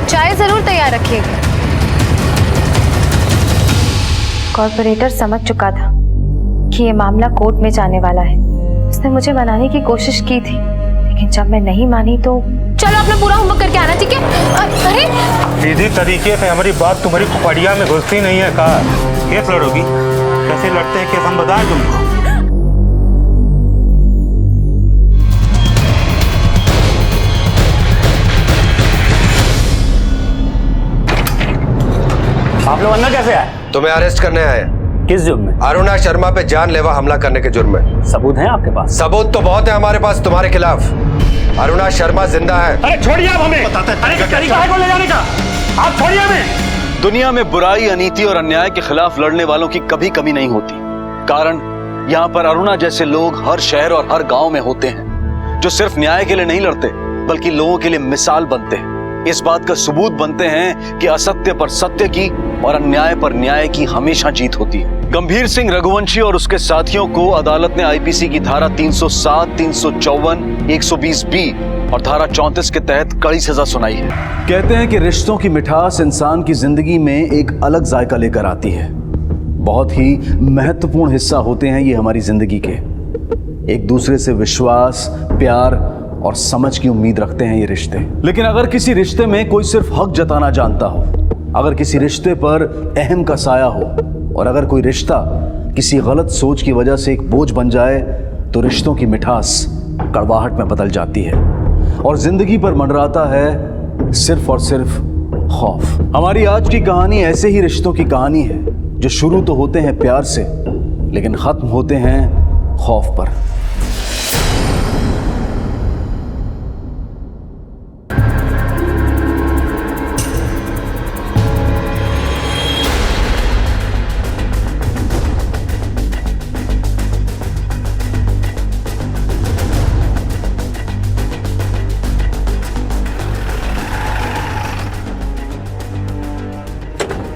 चाय जरूर तैयार रखिएगा। कॉर्पोरेटर समझ चुका था कि ये मामला कोर्ट में जाने वाला है। उसने मुझे मनाने की कोशिश की थी, लेकिन जब मैं नहीं मानी तो चलो अपना पूरा होमवर्क करके आना, ठीक है? अरे सीधी तरीके से हमारी बात तुम्हारी खुपड़िया में घुसती नहीं है। कहा केस लड़ोगी? कैसे लड़ते हैं केस हम बताएं तुमको? आप लोग अंदर कैसे आए? तुम्हें अरेस्ट करने आए। किस जुर्म में? अरुणा शर्मा पे जानलेवा हमला करने के जुर्म में। सबूत हैं आपके पास? सबूत तो बहुत है हमारे पास तुम्हारे खिलाफ। अरुणा शर्मा जिंदा है। अरे छोड़िए आप हमें। अरे तरीका है को ले जाने का, आप छोड़िए हमें। दुनिया में बुराई, अनीति और अन्याय के खिलाफ लड़ने वालों की कभी कमी नहीं होती। कारण यहाँ पर अरुणा जैसे लोग हर शहर और हर गांव में होते हैं, जो सिर्फ न्याय के लिए नहीं लड़ते बल्कि लोगों के लिए मिसाल बनते हैं। इस बात का सबूत बनते हैं कि असत्य पर सत्य की और अन्याय पर न्याय की हमेशा जीत होती है। गंभीर सिंह रघुवंशी और उसके साथियों को अदालत ने आईपीसी की धारा 307, 354, 120B और धारा 34 के तहत कड़ी सजा सुनाई है। कहते हैं कि रिश्तों की मिठास इंसान की जिंदगी में एक अलग जायका लेकर आती है। बहुत ही महत्वपूर्ण हिस्सा होते हैं ये हमारी जिंदगी के। एक दूसरे से विश्वास, प्यार और समझ की उम्मीद रखते हैं ये रिश्ते। लेकिन अगर किसी रिश्ते में कोई सिर्फ हक जताना जानता हो, अगर किसी रिश्ते पर अहम का साया हो और अगर कोई रिश्ता किसी गलत सोच की वजह से एक बोझ बन जाए तो रिश्तों की मिठास कड़वाहट में बदल जाती है और जिंदगी पर मंडराता है सिर्फ और सिर्फ खौफ। हमारी आज की कहानी ऐसे ही रिश्तों की कहानी है जो शुरू तो होते हैं प्यार से लेकिन खत्म होते हैं खौफ पर।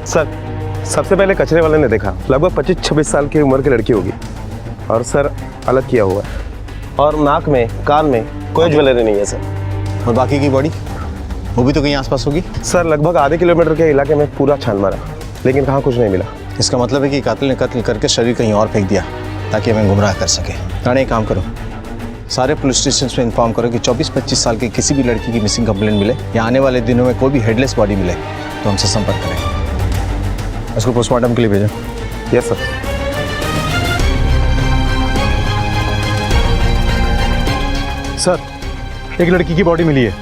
सर, सबसे पहले कचरे वाले ने देखा लगभग 25-26 साल की उम्र की लड़की होगी और सर अलग किया हुआ है और नाक में, कान में कोई ज्वेलरी नहीं है सर। और बाकी की बॉडी वो भी तो कहीं आसपास होगी? सर लगभग आधे किलोमीटर के इलाके में पूरा छान मारा लेकिन कहाँ कुछ नहीं मिला। इसका मतलब है कि कातिल ने कत्ल करके शरीर कहीं और फेंक दिया ताकि हमें गुमराह कर सके। राणे एक काम करो, सारे पुलिस स्टेशन में इन्फॉर्म करो कि 24-25 साल की किसी भी लड़की की मिसिंग कंप्लेंट मिले या आने वाले दिनों में कोई भी हेडलेस बॉडी मिले तो हमसे संपर्क करें। उसको पोस्टमार्टम के लिए भेजें। Yes sir. सर, एक लड़की की बॉडी मिली है,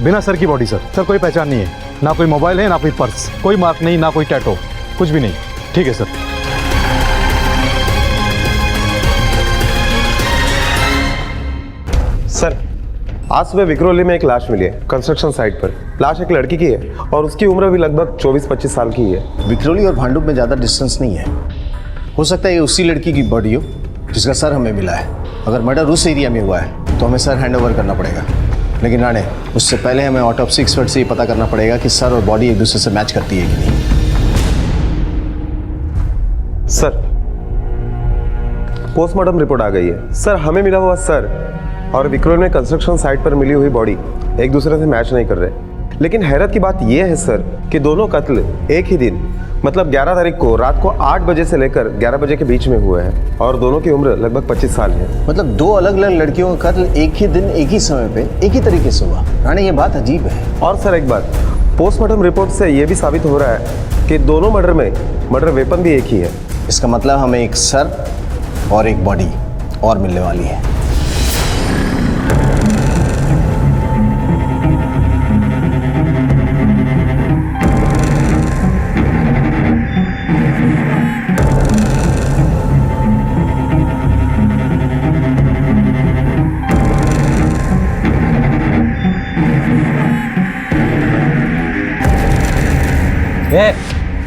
बिना सर की बॉडी। सर कोई पहचान नहीं है, ना कोई मोबाइल है, ना कोई पर्स, कोई मार्क नहीं, ना कोई टैटो, कुछ भी नहीं। ठीक है सर। सर, आज सुबह विक्रोली में एक लाश मिली है कंस्ट्रक्शन साइट पर। लाश एक लड़की की है और उसकी उम्र भी लगभग 24-25 साल की है। विक्रोली और भांडुप में ज़्यादा डिस्टेंस नहीं है, हो सकता है ये उसी लड़की की बॉडी हो जिसका सर हमें मिला है। अगर मर्डर उस एरिया में हुआ है तो हमें सर हैंड ओवर करना पड़ेगा, लेकिन राणे उससे पहले हमें ऑटोप्सी एक्सपर्ट से ये पता करना पड़ेगा कि सर और बॉडी एक दूसरे से मैच करती है कि नहीं। सर पोस्टमार्टम रिपोर्ट आ गई है। सर हमें मिला हुआ सर और विक्रोल में कंस्ट्रक्शन साइट पर मिली हुई बॉडी एक दूसरे से मैच नहीं कर रहे। लेकिन हैरत की बात यह है सर कि दोनों कत्ल एक ही दिन मतलब 11 तारीख को रात को 8 बजे से लेकर 11 बजे के बीच में हुए हैं और दोनों की उम्र लगभग 25 साल है। मतलब दो अलग अलग लड़कियों का कत्ल एक ही दिन एक ही समय पे एक ही तरीके से हुआ। राणे ये बात अजीब है। और सर एक बात, पोस्टमार्टम रिपोर्ट से यह भी साबित हो रहा है कि दोनों मर्डर में मर्डर वेपन भी एक ही है। इसका मतलब हमें एक सर और एक बॉडी और मिलने वाली है।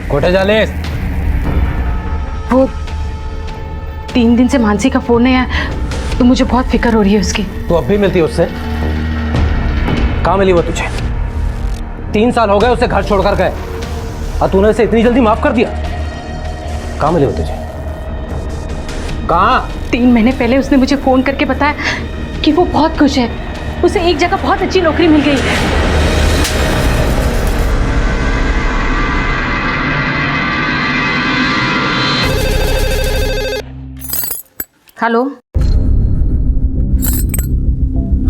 कोठे जाले वो 3 दिन से मानसी का फोन नहीं आया तो मुझे बहुत फिक्र हो रही है उसकी। तू अब भी मिलती है उससे? कहाँ मिली वो तुझे? 3 साल हो गए उसे घर छोड़कर गए और तूने उसे इतनी जल्दी माफ कर दिया? कहाँ मिली वो तुझे? कहाँ? 3 महीने पहले उसने मुझे फोन करके बताया कि वो बहुत खुश है, उसे एक जगह बहुत अच्छी नौकरी मिल गई है। हेलो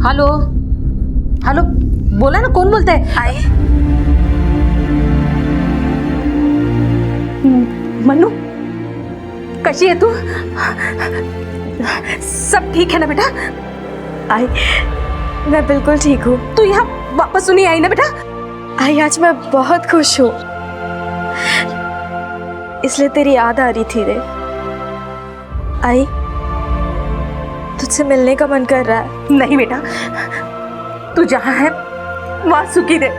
हेलो हेलो, बोला ना, कौन बोलता है? आई मन्नू, कशी है तू? सब ठीक है ना बेटा? आई मैं बिल्कुल ठीक हूँ। तू यहाँ वापस तो नहीं आई ना बेटा? आई आज मैं बहुत खुश हूँ, इसलिए तेरी याद आ रही थी रे। आई तुझसे मिलने का मन कर रहा है। नहीं बेटा, तू जहाँ है वहाँ सुखी दे,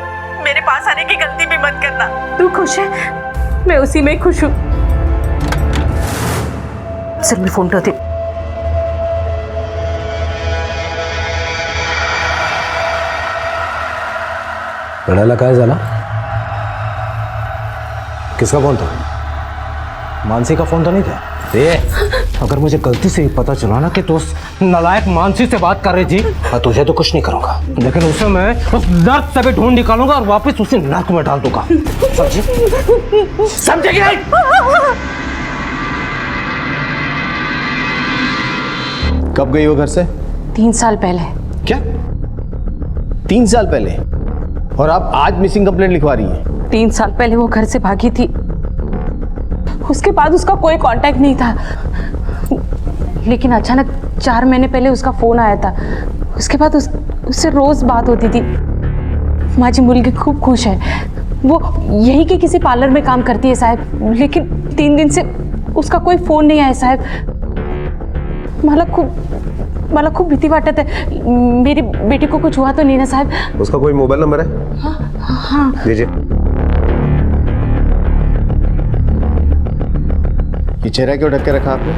मेरे पास आने की गलती भी मत करना। तू खुश है, मैं उसी में खुश हूँ। चल मैं फोन करती। रडायला काय झाला? किसका फोन था? मानसी का फोन तो नहीं था? अगर मुझे गलती से ही पता चला ना कि तू उस नालायक मानसी से बात कर रही थी, मैं तुझे तो कुछ नहीं करूंगा, लेकिन उसे मैं उस नर्क से भी ढूंढ निकालूंगा और वापस उसे नर्क में डाल दूंगा। समझे? समझे कि नहीं? कब गई वो घर से? 3 साल पहले। क्या 3 साल पहले? और आप आज मिसिंग कंप्लेंट लिखवा रही हैं? 3 साल पहले वो घर से भागी थी, उसके बाद उसका कोई कांटेक्ट नहीं था, लेकिन अचानक 4 महीने पहले उसका फोन आया था। उसके बाद उससे रोज बात होती थी। माझी मुलगी खूब खुश है, वो यही के किसी पार्लर में काम करती है साहब, लेकिन 3 दिन से उसका कोई फोन नहीं आया साहब। मला खूप भीती वाटत है, मेरी बेटी को कुछ हुआ तो नहीं ना साहब? उसका कोई मोबाइल नंबर है? हाँ दीजिए। ये चेहरा क्यों ढक के रखा आपने?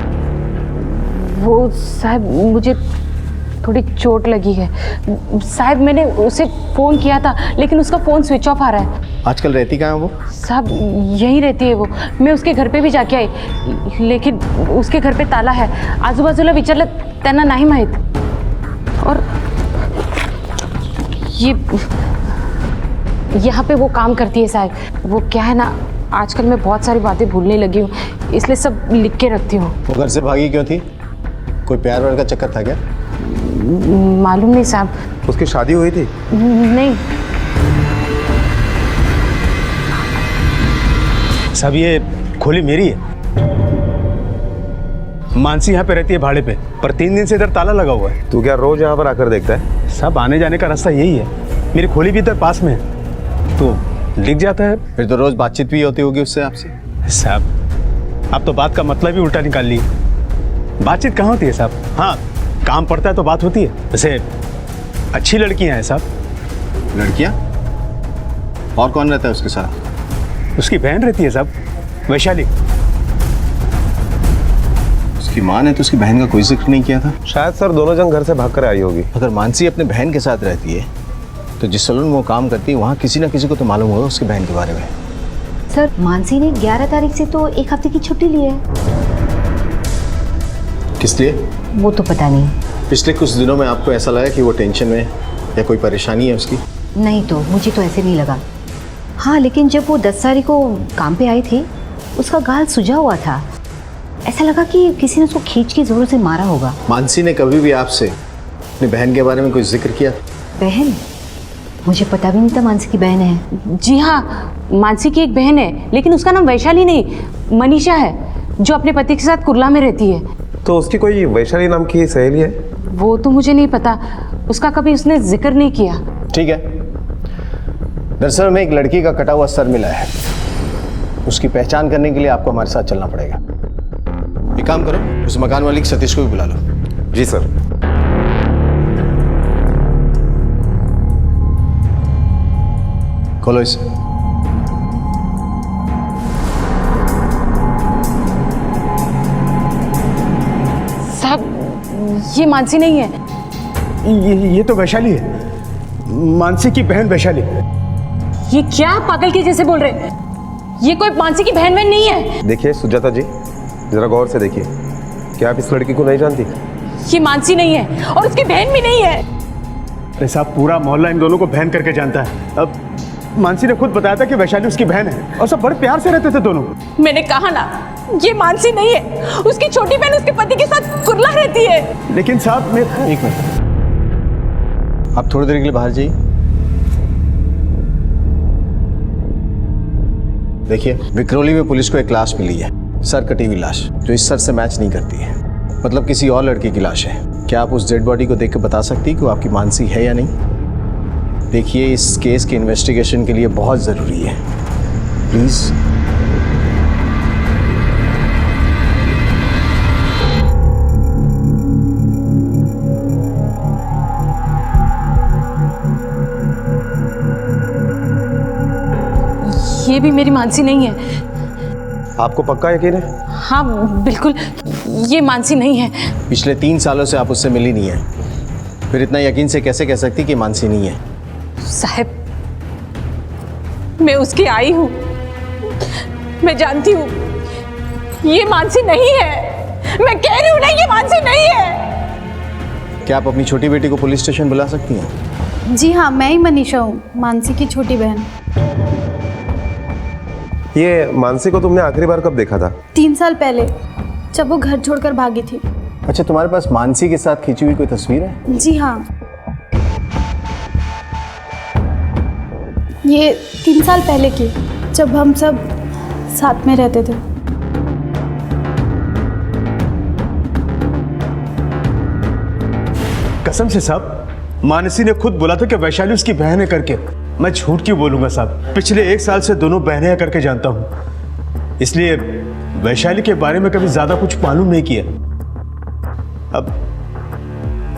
वो साहब मुझे थोड़ी चोट लगी है साहब, मैंने उसे फ़ोन किया था लेकिन उसका फ़ोन स्विच ऑफ आ रहा है। आजकल रहती कहाँ है वो? साहब यहीं रहती है वो, मैं उसके घर पे भी जाके आई, लेकिन उसके घर पे ताला है, आजूबाजूला विचारलं त्यांना नाही माहीत। और ये यहाँ पे वो काम करती है साहब। वो क्या है ना, आजकल मैं बहुत सारी बातें भूलने लगी हूँ, इसलिए सब लिख के रखती हूँ। वो घर से भागी क्यों थी? कोई प्यार वार का चक्कर था क्या? मालूम नहीं साहब। उसकी शादी हुई थी? नहीं साहब, ये खोली मेरी है। मानसी यहाँ पे रहती है भाड़े पे, पर 3 दिन से इधर ताला लगा हुआ है। तू क्या रोज यहाँ पर आकर देखता है? साहब आने जाने का रास्ता यही है, मेरी खोली भी इधर पास में है, तो लिख जाता है। फिर तो रोज बातचीत भी होती होगी उससे आपसे? साहब आप तो बात का मतलब ही उल्टा निकाल ली। बातचीत कहाँ होती है साहब? हाँ, काम पड़ता है तो बात होती है। वैसे अच्छी लड़कियाँ हैं साहब। लड़कियाँ? और कौन रहता है उसके साथ? उसकी बहन रहती है साहब, वैशाली। उसकी माँ ने तो उसकी बहन का कोई जिक्र नहीं किया था। शायद सर दोनों जन घर से भाग कर आई होगी। अगर मानसी अपने बहन के साथ रहती है तो जिस सलून में वो काम करती है वहाँ किसी ना किसी को तो मालूम होगा उसकी बहन के बारे में। सर मानसी ने 11 तारीख से तो 1 हफ्ते की छुट्टी ली है। किस लिए? वो तो पता नहीं। पिछले कुछ दिनों में आपको ऐसा लगा कि वो टेंशन में या कोई परेशानी है उसकी? नहीं तो मुझे तो ऐसे नहीं लगा। हाँ लेकिन जब वो 10 तारीख को काम पे आई थी उसका गाल सूजा हुआ था। ऐसा लगा कि किसी ने उसको खींच के जोरों से मारा होगा। मानसी ने कभी भी आपसे अपनी बहन के बारे में कोई जिक्र किया? बहन? मुझे पता भी नहीं था मानसी की बहन है। जी हाँ, मानसी की एक बहन है, लेकिन उसका नाम वैशाली नहीं, मनीषा है, जो अपने पति के साथ कुर्ला में रहती है। तो उसकी कोई वैशाली नाम की सहेली है? वो तो मुझे नहीं पता, उसका कभी उसने जिक्र नहीं किया। ठीक है, दरअसल में एक लड़की का कटा हुआ सर मिला है। उसकी पहचान करने के लिए आपको हमारे साथ चलना पड़ेगा। एक काम करो, उस मकान मालिक सतीश को भी बुला लो। जी सर। खोलो इसे। साहब ये मानसी नहीं है। ये तो वैशाली है, मानसी की बहन वैशाली। ये क्या पागल के जैसे बोल रहे हैं? ये कोई मानसी की बहन नहीं है। देखिए सुजाता जी, जरा गौर से देखिए, क्या आप इस लड़की को नहीं जानती? ये मानसी नहीं है और उसकी बहन भी नहीं है। अरे साहब पूरा मोहल्ला इन दोनों को बहन करके जानता है। अब मानसी ने खुद बताया था कि वैशाली उसकी बहन है और सब बड़े प्यार से रहते थे दोनों। मैंने कहा ना, ये मानसी नहीं है, उसकी छोटी बहन उसके पति के साथ कुर्ला रहती है। लेकिन साहब मैं एक मिनट, आप थोड़ी देर के लिए बाहर जाइए। देखिए, विक्रोली में पुलिस को एक लाश मिली है, सर कटी हुई लाश, जो इस सर से मैच नहीं करती है। मतलब किसी और लड़के की लाश है। क्या आप उस डेड बॉडी को देख के बता सकती है कि वो आपकी मानसी है या नहीं? देखिए, इस केस के इन्वेस्टिगेशन के लिए बहुत ज़रूरी है, प्लीज़। ये भी मेरी मानसी नहीं है। आपको पक्का यकीन है? हाँ बिल्कुल, ये मानसी नहीं है। पिछले 3 सालों से आप उससे मिली नहीं है, फिर इतना यकीन से कैसे कह सकती कि मानसी नहीं है? साहब, मैं उसकी आई हूँ, मैं जानती हूँ ये मानसी नहीं है। मैं कह रही हूँ ना, ये मानसी नहीं है। क्या आप अपनी छोटी बेटी को पुलिस स्टेशन बुला सकती हैं? जी हाँ, मैं ही मनीषा हूँ, मानसी की छोटी बहन। ये मानसी को तुमने आखिरी बार कब देखा था? 3 साल पहले, जब वो घर छोड़कर भागी थी। अच्छा, तुम्हारे पास मानसी के साथ खींची हुई कोई तस्वीर है? जी हाँ, ये 3 साल पहले की, जब हम सब साथ में रहते थे। कसम से साहब, मानसी ने खुद बोला था कि वैशाली उसकी बहन है करके। मैं झूठ क्यों बोलूंगा साहब, पिछले 1 साल से दोनों बहनें करके जानता हूं, इसलिए वैशाली के बारे में कभी ज्यादा कुछ मालूम नहीं किया। अब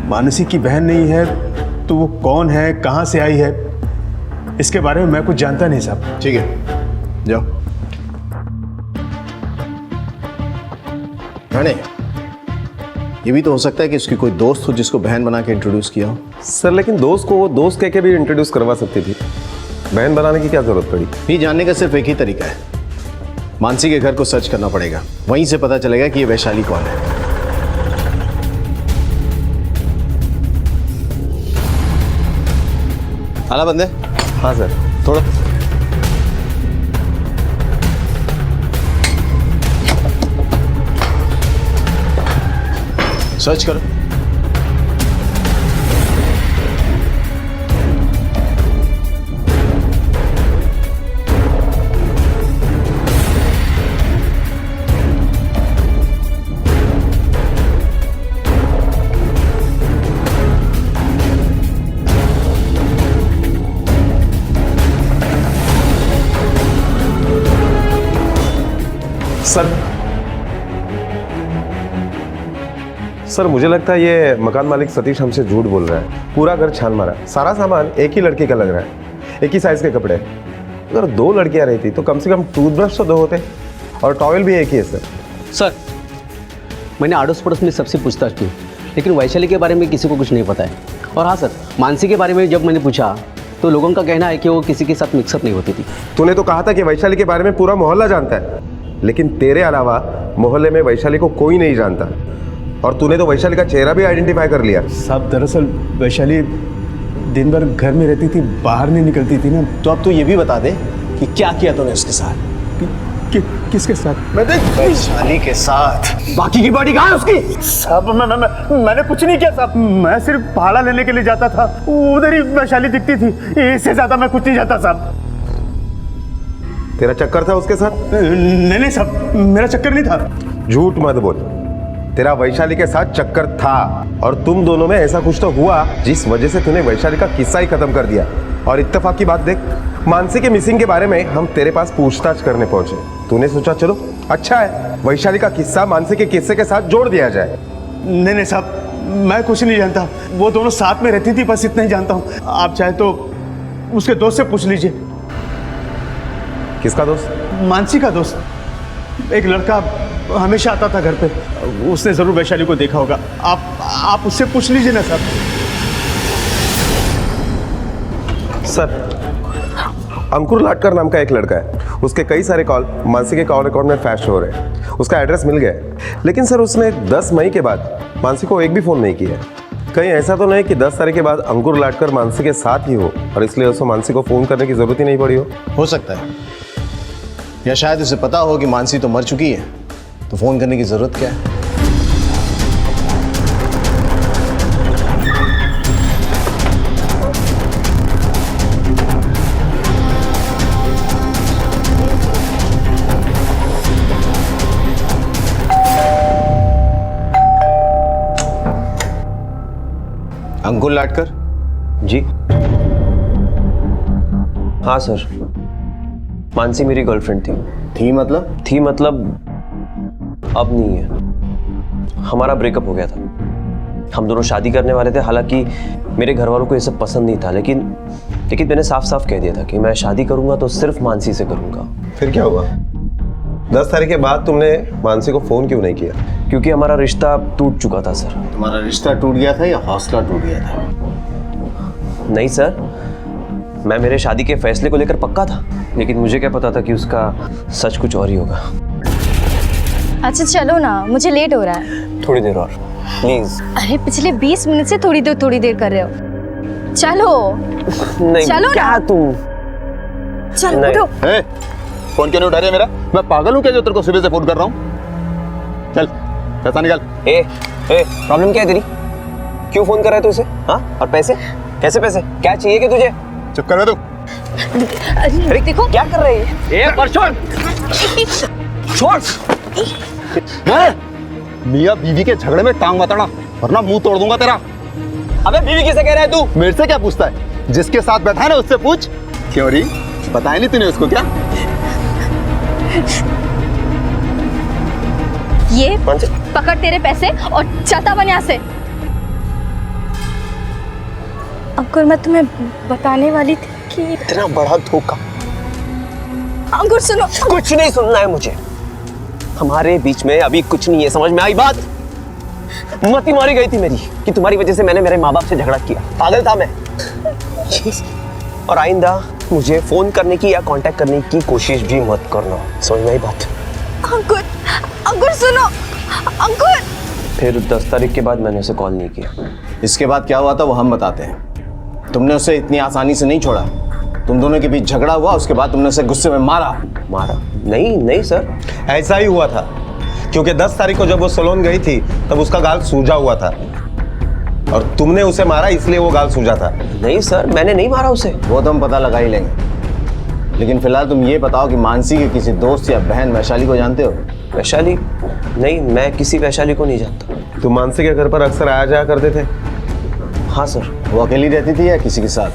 मानसी की बहन नहीं है तो वो कौन है, कहां से आई है, इसके बारे में मैं कुछ जानता नहीं साहब। ठीक है, जाओ। राणे, ये भी तो हो सकता है कि उसकी कोई दोस्त हो जिसको बहन बना के इंट्रोड्यूस किया हो। सर लेकिन दोस्त को वो दोस्त कह के भी इंट्रोड्यूस करवा सकती थी, बहन बनाने की क्या जरूरत पड़ी? ये जानने का सिर्फ एक ही तरीका है, मानसी के घर को सर्च करना पड़ेगा, वहीं से पता चलेगा कि ये वैशाली कौन है। आला बंदे। हाँ सर। थोड़ा सर्च करो। सर मुझे लगता है ये मकान मालिक सतीश हमसे झूठ बोल रहा है। पूरा घर छान मारा, सारा सामान एक ही लड़के का लग रहा है, एक ही साइज के कपड़े। अगर 2 लड़कियां रहती तो कम से कम टूथब्रश तो 2 होते और टॉवेल भी एक ही है सर। सर मैंने आड़ोस पड़ोस में सबसे पूछताछ की, लेकिन वैशाली के बारे में किसी को कुछ नहीं पता है। और हाँ सर, मानसी के बारे में जब मैंने पूछा तो लोगों का कहना है कि वो किसी के साथ मिक्सअप नहीं होती थी। तूने तो कहा था कि वैशाली के बारे में पूरा मोहल्ला जानता है, लेकिन तेरे अलावा मोहल्ले में वैशाली को कोई नहीं जानता। और तूने तो वैशाली का चेहरा भी आइडेंटिफाई कर लिया। साहब दरअसल वैशाली दिन भर घर में रहती थी, बाहर नहीं निकलती थी ना। तो अब तू ये भी बता दे कि क्या किया तूने उसके साथ। किसके साथ? वैशाली के साथ। बाकी की बॉडी कहाँ है उसकी? साहब मैंने कुछ नहीं किया साहब, मैं सिर्फ भाड़ा लेने के लिए जाता था, उधर ही वैशाली दिखती थी, इससे ज्यादा मैं कुछ नहीं जाता साहब। तेरा चक्कर था उसके साथ? नहीं साहब, मेरा चक्कर नहीं था। झूठ मत बोल, तेरा वैशाली के साथ चक्कर था और तुम दोनों में ऐसा कुछ तो हुआ जिस वजह से तूने वैशाली का किस्सा ही खत्म कर दिया। और इत्तेफाक की बात देख, मानसी के मिसिंग के बारे में हम तेरे पास पूछताछ करने पहुंचे। तूने सोचा चलो अच्छा है, वैशाली का किस्सा मानसी के किस्से के साथ जोड़ दिया जाए। नहीं साहब, मैं कुछ नहीं जानता, वो दोनों साथ में रहती थी, बस इतना ही जानता हूँ। आप चाहे तो उसके दोस्त से पूछ लीजिए। किसका दोस्त? मानसी का दोस्त। एक लड़का हमेशा आता था घर पे, उसने जरूर वैशाली को देखा होगा। आप उससे पूछ लीजिए ना साहब। सर, अंकुर लाटकर नाम का एक लड़का है, उसके कई सारे कॉल मानसी के कॉल रिकॉर्ड में फ्लैश हो रहे हैं। उसका एड्रेस मिल गया है, लेकिन सर उसने 10 मई के बाद मानसी को एक भी फ़ोन नहीं किया। कहीं ऐसा तो नहीं कि 10 तारीख के बाद अंकुर लाटकर मानसी के साथ ही हो और इसलिए उसको मानसी को फ़ोन करने की ज़रूरत ही नहीं पड़ी हो सकता है, या शायद उसे पता हो कि मानसी तो मर चुकी है, तो फ़ोन करने की ज़रूरत क्या है। अंकुर लाटकर जी। हाँ सर, मानसी मेरी गर्लफ्रेंड थी। थी मतलब? थी मतलब अब नहीं है, हमारा ब्रेकअप हो गया था। हम दोनों शादी करने वाले थे, हालांकि मेरे घर वालों को ये सब पसंद नहीं था, लेकिन मैंने साफ साफ कह दिया था कि मैं शादी करूंगा तो सिर्फ मानसी से करूंगा। फिर क्या हुआ? 10 तारीख के बाद तुमने मानसी को फ़ोन क्यों नहीं किया? क्योंकि हमारा रिश्ता टूट चुका था सर। तुम्हारा रिश्ता टूट गया था या हौसला टूट गया था? नहीं सर, मैं मेरे शादी के फैसले को लेकर पक्का था, लेकिन मुझे क्या पता था कि उसका सच कुछ और ही होगा। अच्छा चलो ना, मुझे लेट हो रहा है। थोड़ी देर और प्लीज। अरे पिछले 20 मिनट से थोड़ी देर कर रहे हो। चलो नहीं, चलो क्या ना। तुम? चलो नहीं। उठो। फोन क्यों नहीं उठा रही है मेरा? मैं पागल हूँ क्या जो तेरे को सुबह से फोन कर रहा हूँ? चल पैसा निकाल। प्रॉब्लम क्या है तेरी? क्यों फोन कर रहा है तू उसे? हाँ, और पैसे? कैसे पैसे? क्या चाहिए कि तुझे? चुप कर तू। अरे देखो क्या कर रहे हैं? छोड़। मियाँ बीवी के झगड़े में टांग मत अड़ा, वरना मुंह तोड़ दूंगा तेरा। अबे बीवी किसे कह रहा है तू? मेरे से क्या पूछता है? जिसके साथ बैठा है ना उससे पूछ। क्यों री, बताया नहीं तूने उसको क्या? ये पकड़ तेरे पैसे और जाता बन यहाँ से। अंकुर, मैं तुम्हें बताने वाली थी कि इतना बड़ा धोखा। अंकुर सुनो। कुछ नहीं सुनना है मुझे, हमारे बीच में अभी कुछ नहीं है, समझ में आई बात? मती मारी गई थी मेरी कि तुम्हारी वजह से मैंने मेरे माँ बाप से झगड़ा किया। पागल था मैं। और आइंदा मुझे फोन करने की या कांटेक्ट करने की कोशिश भी मत करना, समझ में आई बात? अंकुर, अंकुर सुनो। अंकुर। फिर 10 तारीख के बाद मैंने उसे कॉल नहीं किया। इसके बाद क्या हुआ था वो हम बताते हैं। तुमने उसे इतनी आसानी से नहीं छोड़ा, तुम दोनों के बीच झगड़ा हुआ, उसके बाद तुमने उसे गुस्से में मारा। नहीं सर, ऐसा ही हुआ था, क्योंकि 10 तारीख को जब वो सलोन गई थी तब उसका गाल सूजा हुआ था और तुमने उसे मारा, इसलिए वो गाल सूजा था। नहीं सर, मैंने नहीं मारा उसे। वो तो हम पता लगा ही लेंगे, लेकिन फिलहाल तुम ये बताओ कि मानसी के किसी दोस्त या बहन वैशाली को जानते हो? वैशाली? नहीं, मैं किसी वैशाली को नहीं जानता। तुम मानसी के घर पर अक्सर आया जाया करते थे? हाँ सर। वो अकेली रहती थी या किसी के साथ?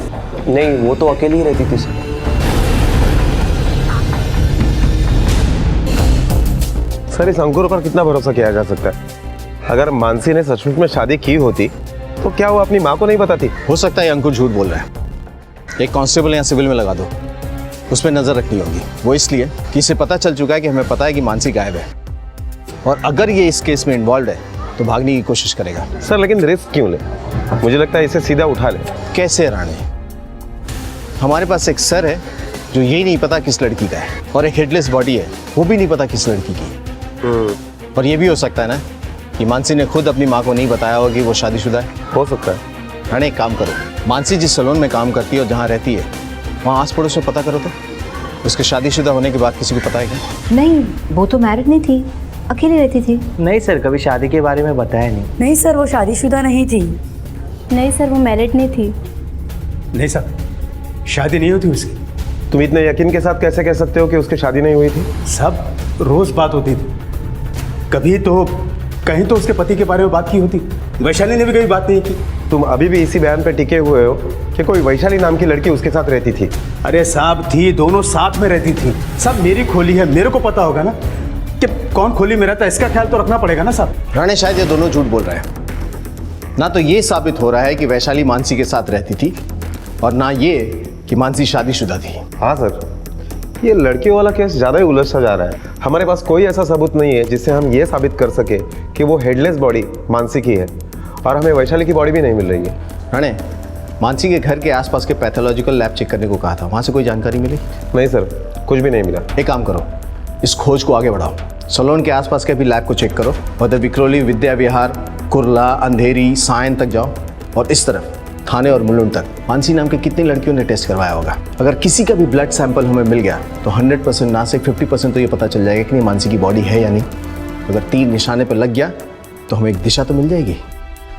नहीं, वो तो अकेली ही रहती थी सर। सर, इस अंकुर पर कितना भरोसा किया जा सकता है? अगर मानसी ने सचमुच में शादी की होती तो क्या वो अपनी माँ को नहीं बताती? हो सकता है अंकुर झूठ बोल रहा है। एक कांस्टेबल यहाँ सिविल में लगा दो, उस पर नजर रखनी होगी। वो इसलिए कि इसे पता चल चुका है कि हमें पता है कि मानसी गायब है, और अगर ये इस केस में इन्वॉल्व है तो भागने की कोशिश करेगा। सर लेकिन रिस्क क्यों ले? मुझे लगता है इसे सीधा उठा ले। कैसे राणे? हमारे पास एक सर है जो यही नहीं पता किस लड़की का है, और एक हेडलेस बॉडी है, वो भी नहीं पता किस लड़की की है। और ये भी हो सकता है ना कि मानसी ने खुद अपनी माँ को नहीं बताया होगा कि वो शादीशुदा है। हो सकता है। राणे एक काम करो, मानसी जिस सैलून में काम करती है और जहाँ रहती है वहाँ आस पड़ोस में पता करो तो उसके शादीशुदा होने के बाद किसी को पता है क्या? नहीं, वो तो मैरिड नहीं थी, अकेली रहती थी। नहीं सर, कभी शादी के बारे में बताया नहीं। नहीं सर, वो शादीशुदा नहीं थी। नहीं सर, वो मैरिड नहीं थी। नहीं सर, शादी नहीं होती उसकी। तुम इतने यकीन के साथ कैसे कह सकते हो कि उसकी शादी नहीं हुई थी? सब रोज बात होती थी, कभी तो कहीं तो उसके पति के बारे में बात की होती। वैशाली ने भी कभी बात नहीं की। तुम अभी भी इसी बयान पे टिके हुए हो कि कोई वैशाली नाम की लड़की उसके साथ रहती थी? अरे साहब थी, दोनों साथ में रहती थी। सब मेरी खोली है, मेरे को पता होगा ना कि कौन खोली में रहता है, इसका ख्याल तो रखना पड़ेगा ना साहब। राणे शायद ये दोनों झूठ बोल रहे हैं। ना तो ये साबित हो रहा है कि वैशाली मानसी के साथ रहती थी, और ना ये कि मानसी शादीशुदा थी। हाँ सर, ये लड़कियों वाला केस ज़्यादा ही उलझता जा रहा है। हमारे पास कोई ऐसा सबूत नहीं है जिससे हम ये साबित कर सके कि वो हेडलेस बॉडी मानसी की है, और हमें वैशाली की बॉडी भी नहीं मिल रही है। राणे, मानसी के घर के आसपास के पैथोलॉजिकल लैब चेक करने को कहा था, वहाँ से कोई जानकारी मिली? नहीं सर, कुछ भी नहीं मिला। एक काम करो, इस खोज को आगे बढ़ाओ, सैलून के आसपास के भी लैब को चेक करो, उधर विक्रोली, विद्या विहार, कुर्ला, अंधेरी, सायन तक जाओ, और इस तरफ थाने और मुलुंड तक मानसी नाम के कितनी लड़कियों ने टेस्ट करवाया होगा। अगर किसी का भी ब्लड सैंपल हमें मिल गया तो 100% ना से 50% तो ये पता चल जाएगा कि नहीं मानसी की बॉडी है या नहीं। अगर तीर निशाने पर लग गया तो हमें एक दिशा तो मिल जाएगी।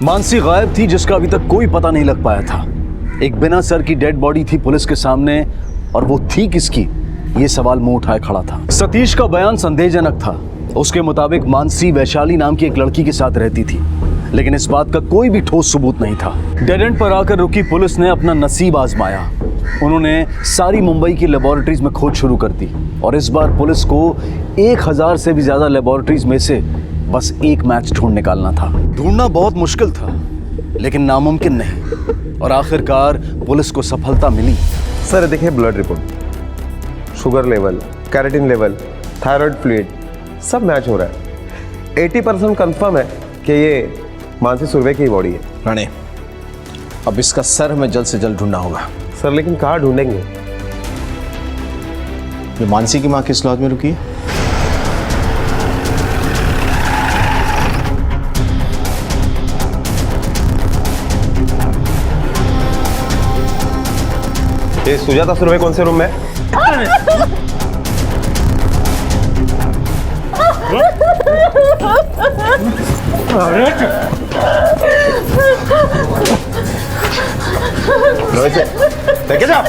मानसी गायब थी जिसका अभी तक कोई पता नहीं लग पाया था। एक बिना सर की डेड बॉडी थी पुलिस के सामने, और वो थी किसकी, ये सवाल मुंह उठाए खड़ा था। सतीश का बयान संदेहजनक था। उसके मुताबिक मानसी वैशाली नाम की एक लड़की के साथ रहती थी, लेकिन इस बात का कोई भी ठोस सबूत नहीं था। डेड एंड पर आकर रुकी पुलिस ने अपना नसीब आजमाया। उन्होंने सारी मुंबई की लेबोरेटरीज में खोज शुरू कर दी, और इस बार पुलिस को 1000 से भी ज्यादा लेबोरेटरीज में से बस एक मैच ढूंढ निकालना था। ढूंढना बहुत मुश्किल था, लेकिन नामुमकिन नहीं, और आखिरकार पुलिस को सफलता मिली। सर देखिए, blood report, sugar level, keratin level, thyroid fluid सब मैच हो रहा है। 80% कंफर्म है कि ये मानसी सुर्वे की बॉडी है। राणे, अब इसका सर हमें जल्द से जल्द ढूंढना होगा। सर लेकिन कहाँ ढूंढेंगे? ये मानसी की माँ किस लॉज में रुकी है? ये सुजाता सुर्वे कौन से रूम में है? रोहित से लेके जाओ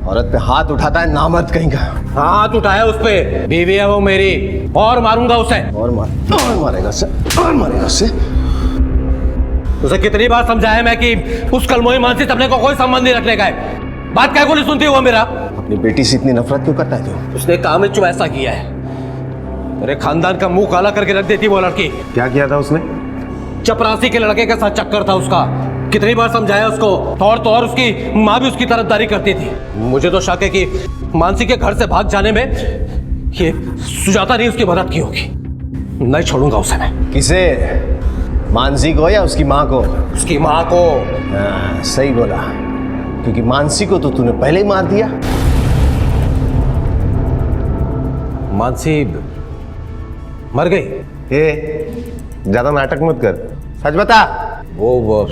औरत पे हाथ उठाता है नामर्द कहीं का। हाथ उठाया उस पे, बीवी है वो मेरी, और मारूंगा उसे। और मारेगा उसे, और मारेगा उसे। उसे कितनी बार समझाया मैं कि उस कलमोई मानसी अपने को कोई संबंध नहीं रखने का है, बात क्या को नहीं सुनती हुआ मेरा। अपनी बेटी से इतनी नफरत क्यों करता है तू? उसने काम चुप ऐसा किया है, मेरे खानदान का मुंह काला करके रख देती वो लड़की। क्या किया था उसने? चपरासी के लड़के के साथ चक्कर था उसका। कितनी बार समझाया उसको, और उसकी माँ भी उसकी तरफदारी करती थी। मुझे तो शक है कि मानसी के घर से भाग जाने में ये सुजाता ने उसकी मदद की होगी। नहीं छोड़ूंगा उसे मैं। किसे? मानसी को या उसकी माँ को? उसकी माँ को। सही बोला, क्योंकि मानसी को तो तूने पहले ही मार दिया। मानसी मर गई? ज्यादा नाटक मत कर, सच बता। वो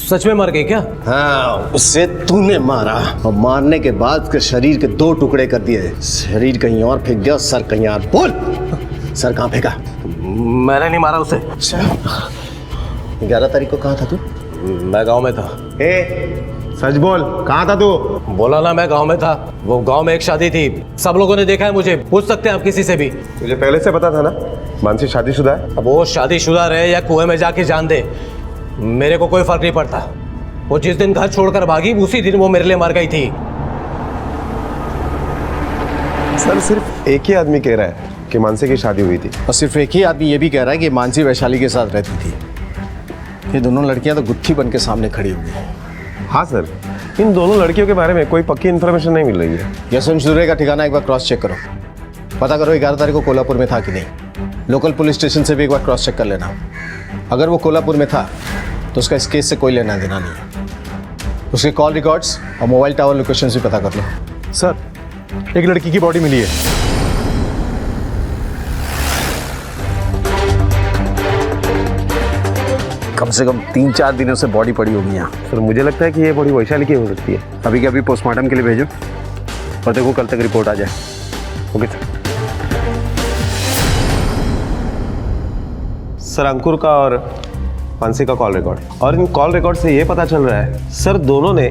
सच में मर गई क्या? हाँ, उससे तूने मारा, और मारने के बाद उसके शरीर के 2 टुकड़े कर दिए। शरीर कहीं और फेंक दिया, सर कहीं और। बोल, सर कहाँ फेंका? मैंने नहीं मारा उसे। 11 तारीख को कहाँ था तू? मैं गांव में था। सच बोल, कहाँ था तू? बोला ना, मैं गांव में था। वो गांव में एक शादी थी, सब लोगों ने देखा है मुझे, पूछ सकते हैं आप किसी से भी। तुझे पहले से पता था ना मानसी शादीशुदा है? अब वो शादीशुदा रहे या कुएं में जाके जान दे, मेरे को कोई फर्क नहीं पड़ता। वो जिस दिन घर छोड़कर भागी उसी दिन वो मेरे लिए मर गई थी। सर सिर्फ एक ही आदमी कह रहा है कि मानसी की शादी हुई थी। और सिर्फ एक ही आदमी ये भी कह रहा है कि मानसी वैशाली के साथ रहती थी। ये दोनों लड़कियां तो गुत्थी बन के सामने खड़ी हुई हैं। हाँ सर, इन दोनों लड़कियों के बारे में कोई पक्की इन्फॉर्मेशन नहीं मिल रही है। यशवंत सूर्य का ठिकाना एक बार क्रॉस चेक करो, पता करो 11 तारीख को कोल्हापुर में था कि नहीं। लोकल पुलिस स्टेशन से भी एक बार क्रॉस चेक कर लेना। अगर वो कोल्हापुर में था तो उसका इस केस से कोई लेना देना नहीं है। उसके कॉल रिकॉर्ड्स और मोबाइल टावर लोकेशन भी पता कर लो। सर, एक लड़की की बॉडी मिली है। कम से कम 3-4 दिनों से बॉडी पड़ी होगी यहाँ। सर मुझे लगता है कि ये बॉडी वैशाली की हो सकती है। अभी के अभी पोस्टमार्टम के लिए भेजो और देखो कल तक रिपोर्ट आ जाए। Okay sir. सर अंकुर का और मानसी का कॉल रिकॉर्ड, और इन कॉल रिकॉर्ड से ये पता चल रहा है सर दोनों ने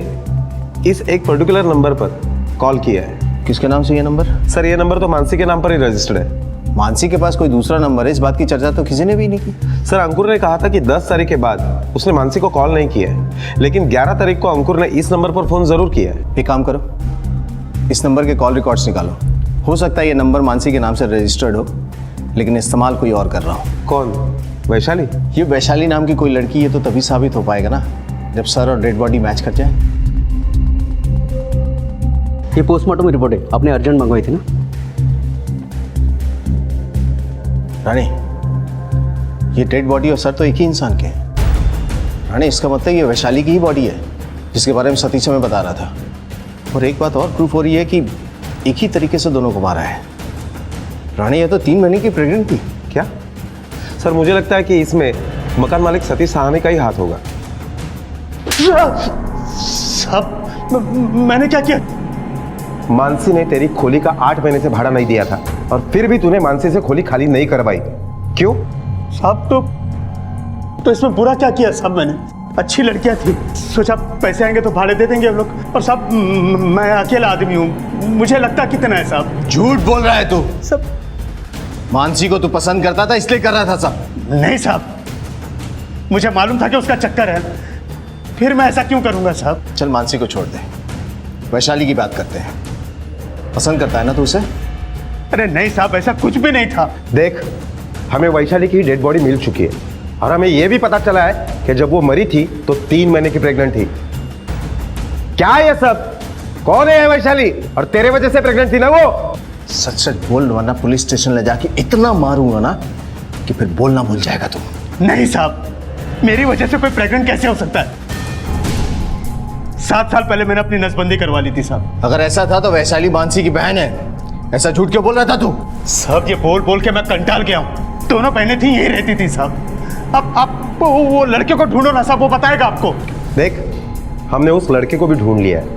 इस एक पर्टिकुलर नंबर पर कॉल किया है। किसके नाम से ये नंबर? सर ये नंबर तो मानसी के नाम पर ही रजिस्टर्ड है। मानसी के पास कोई दूसरा नंबर है, इस बात की चर्चा तो किसी ने भी नहीं की। सर अंकुर ने कहा था कि 10 तारीख के बाद उसने मानसी को कॉल नहीं किया है, लेकिन 11 तारीख को अंकुर ने इस नंबर पर फोन जरूर किया है। एक काम करो, इस नंबर के कॉल रिकॉर्ड्स निकालो। हो सकता है ये नंबर मानसी के नाम से रजिस्टर्ड हो, लेकिन इस्तेमाल कोई और कर रहा हो। कौन? वैशाली? ये वैशाली नाम की कोई लड़की है तो तभी साबित हो पाएगा ना, जब सर और डेड बॉडी मैच कर जाए। ये पोस्टमार्टम रिपोर्ट है, आपने अर्जेंट मंगवाई थी ना? रानी, ये डेड बॉडी और सर तो एक ही इंसान के हैं। रानी, इसका मतलब ये वैशाली की ही बॉडी है जिसके बारे में सतीश हमें बता रहा था। और एक बात और प्रूफ हो रही है कि एक ही तरीके से दोनों को मारा है। रानी, ये तो 3 महीने की प्रेग्नेंट थी। क्या? सर मुझे लगता है कि इसमें मकान मालिक सतीश साहनी का ही हाथ होगा। साहब, मैंने क्या किया? मानसी ने तेरी खोली का 8 महीने से भाड़ा नहीं दिया था और फिर भी तूने मानसी से खोली खाली नहीं करवाई। क्यों? साहब तो इसमें बुरा क्या किया साहब? मैंने अच्छी लड़कियां थी, सोचा पैसे आएंगे तो भाड़े दे देंगे हम लोग। और साहब मैं अकेला आदमी हूँ, मुझे लगता कितना है साहब। झूठ बोल रहा है तू। सब मानसी को तू पसंद करता था इसलिए कर रहा था सब? नहीं साहब, मुझे मालूम था कि उसका चक्कर है, फिर मैं ऐसा क्यों करूंगा साहब? चल मानसी को छोड़ दे, वैशाली की बात करते हैं। पसंद करता है ना तू उसे? अरे नहीं साहब, ऐसा कुछ भी नहीं था। देख, हमें वैशाली की डेड बॉडी मिल चुकी है और हमें यह भी पता चला है कि जब वो मरी थी तो 3 महीने की प्रेग्नेंट थी। क्या है ये सब? कौन है वैशाली? और तेरे वजह से प्रेग्नेंट थी ना वो? सच सच बोल, वरना पुलिस स्टेशन ले जाके इतना मारूंगा ना कि फिर बोलना भूल जाएगा तू। नहीं साहब, मेरी वजह से कोई प्रेग्नेंट कैसे हो सकता है? 7 साल पहले मैंने अपनी नसबंदी करवा ली थी साहब। अगर ऐसा था तो वैशाली मानसी की बहन है, ऐसा झूठ क्यों बोल रहा था तू? साहब ये बोल बोल के मैं कंटाल गया हूँ। दोनों बहनें थी, यही रहती थी साहब। अब आप वो लड़के को ढूंढो ना साहब, वो बताएगा आपको। देख, हमने उस लड़के को भी ढूंढ लिया है।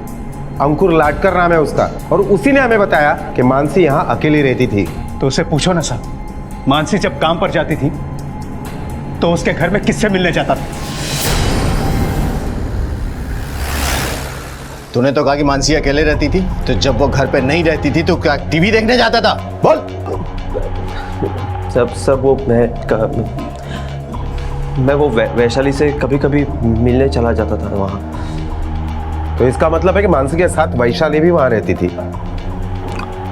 अंकुर लाडकर नाम है उसका, और उसी ने हमें बताया कि मानसी यहाँ अकेली रहती थी। तो उससे पूछो ना साहब, मानसी जब काम पर जाती थी तो उसके घर में किससे मिलने जाता था? तूने तो कहा कि मानसी अकेले रहती थी, तो जब वो घर पे नहीं रहती थी तो क्या टीवी देखने जाता था? बोल। सब वो मैं वो वैशाली से कभी कभी मिलने चला जाता था वहाँ। तो इसका मतलब है कि मानसी के साथ वैशाली भी वहाँ रहती थी?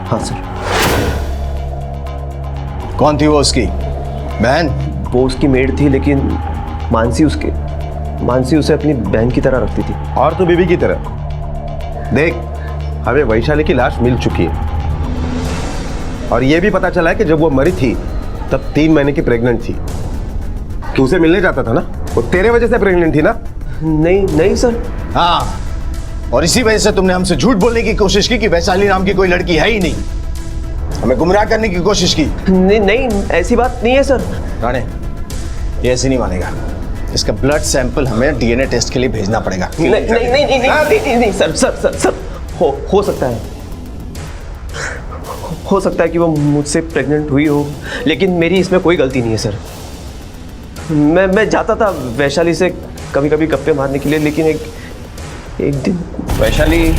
हाँ सर। कौन थी वो उसकी बहन? वो उसकी मेड थी, लेकिन मानसी उसे अपनी बहन की तरह रखती थी। और तो बीबी की तरह? देख, हमें वैशाली की लाश मिल चुकी है और यह भी पता चला है कि जब वो मरी थी तब 3 महीने की प्रेग्नेंट थी। तू उसे मिलने जाता था ना, वो तेरे वजह से प्रेग्नेंट थी ना? नहीं सर। हाँ, और इसी वजह से तुमने हमसे झूठ बोलने की कोशिश की कि वैशाली नाम की कोई लड़की है ही नहीं, हमें गुमराह करने की कोशिश की। नहीं, ऐसी बात नहीं है सर। राणे, ये ऐसे नहीं मानेगा, इसका ब्लड सैंपल हमें डीएनए टेस्ट के लिए भेजना पड़ेगा। नहीं सर, हो सकता है, हो सकता है कि वो मुझसे प्रेग्नेंट हुई हो, लेकिन मेरी इसमें कोई गलती नहीं है सर। मैं जाता था वैशाली से कभी कभी गप्पे मारने के लिए, लेकिन एक दिन वैशाली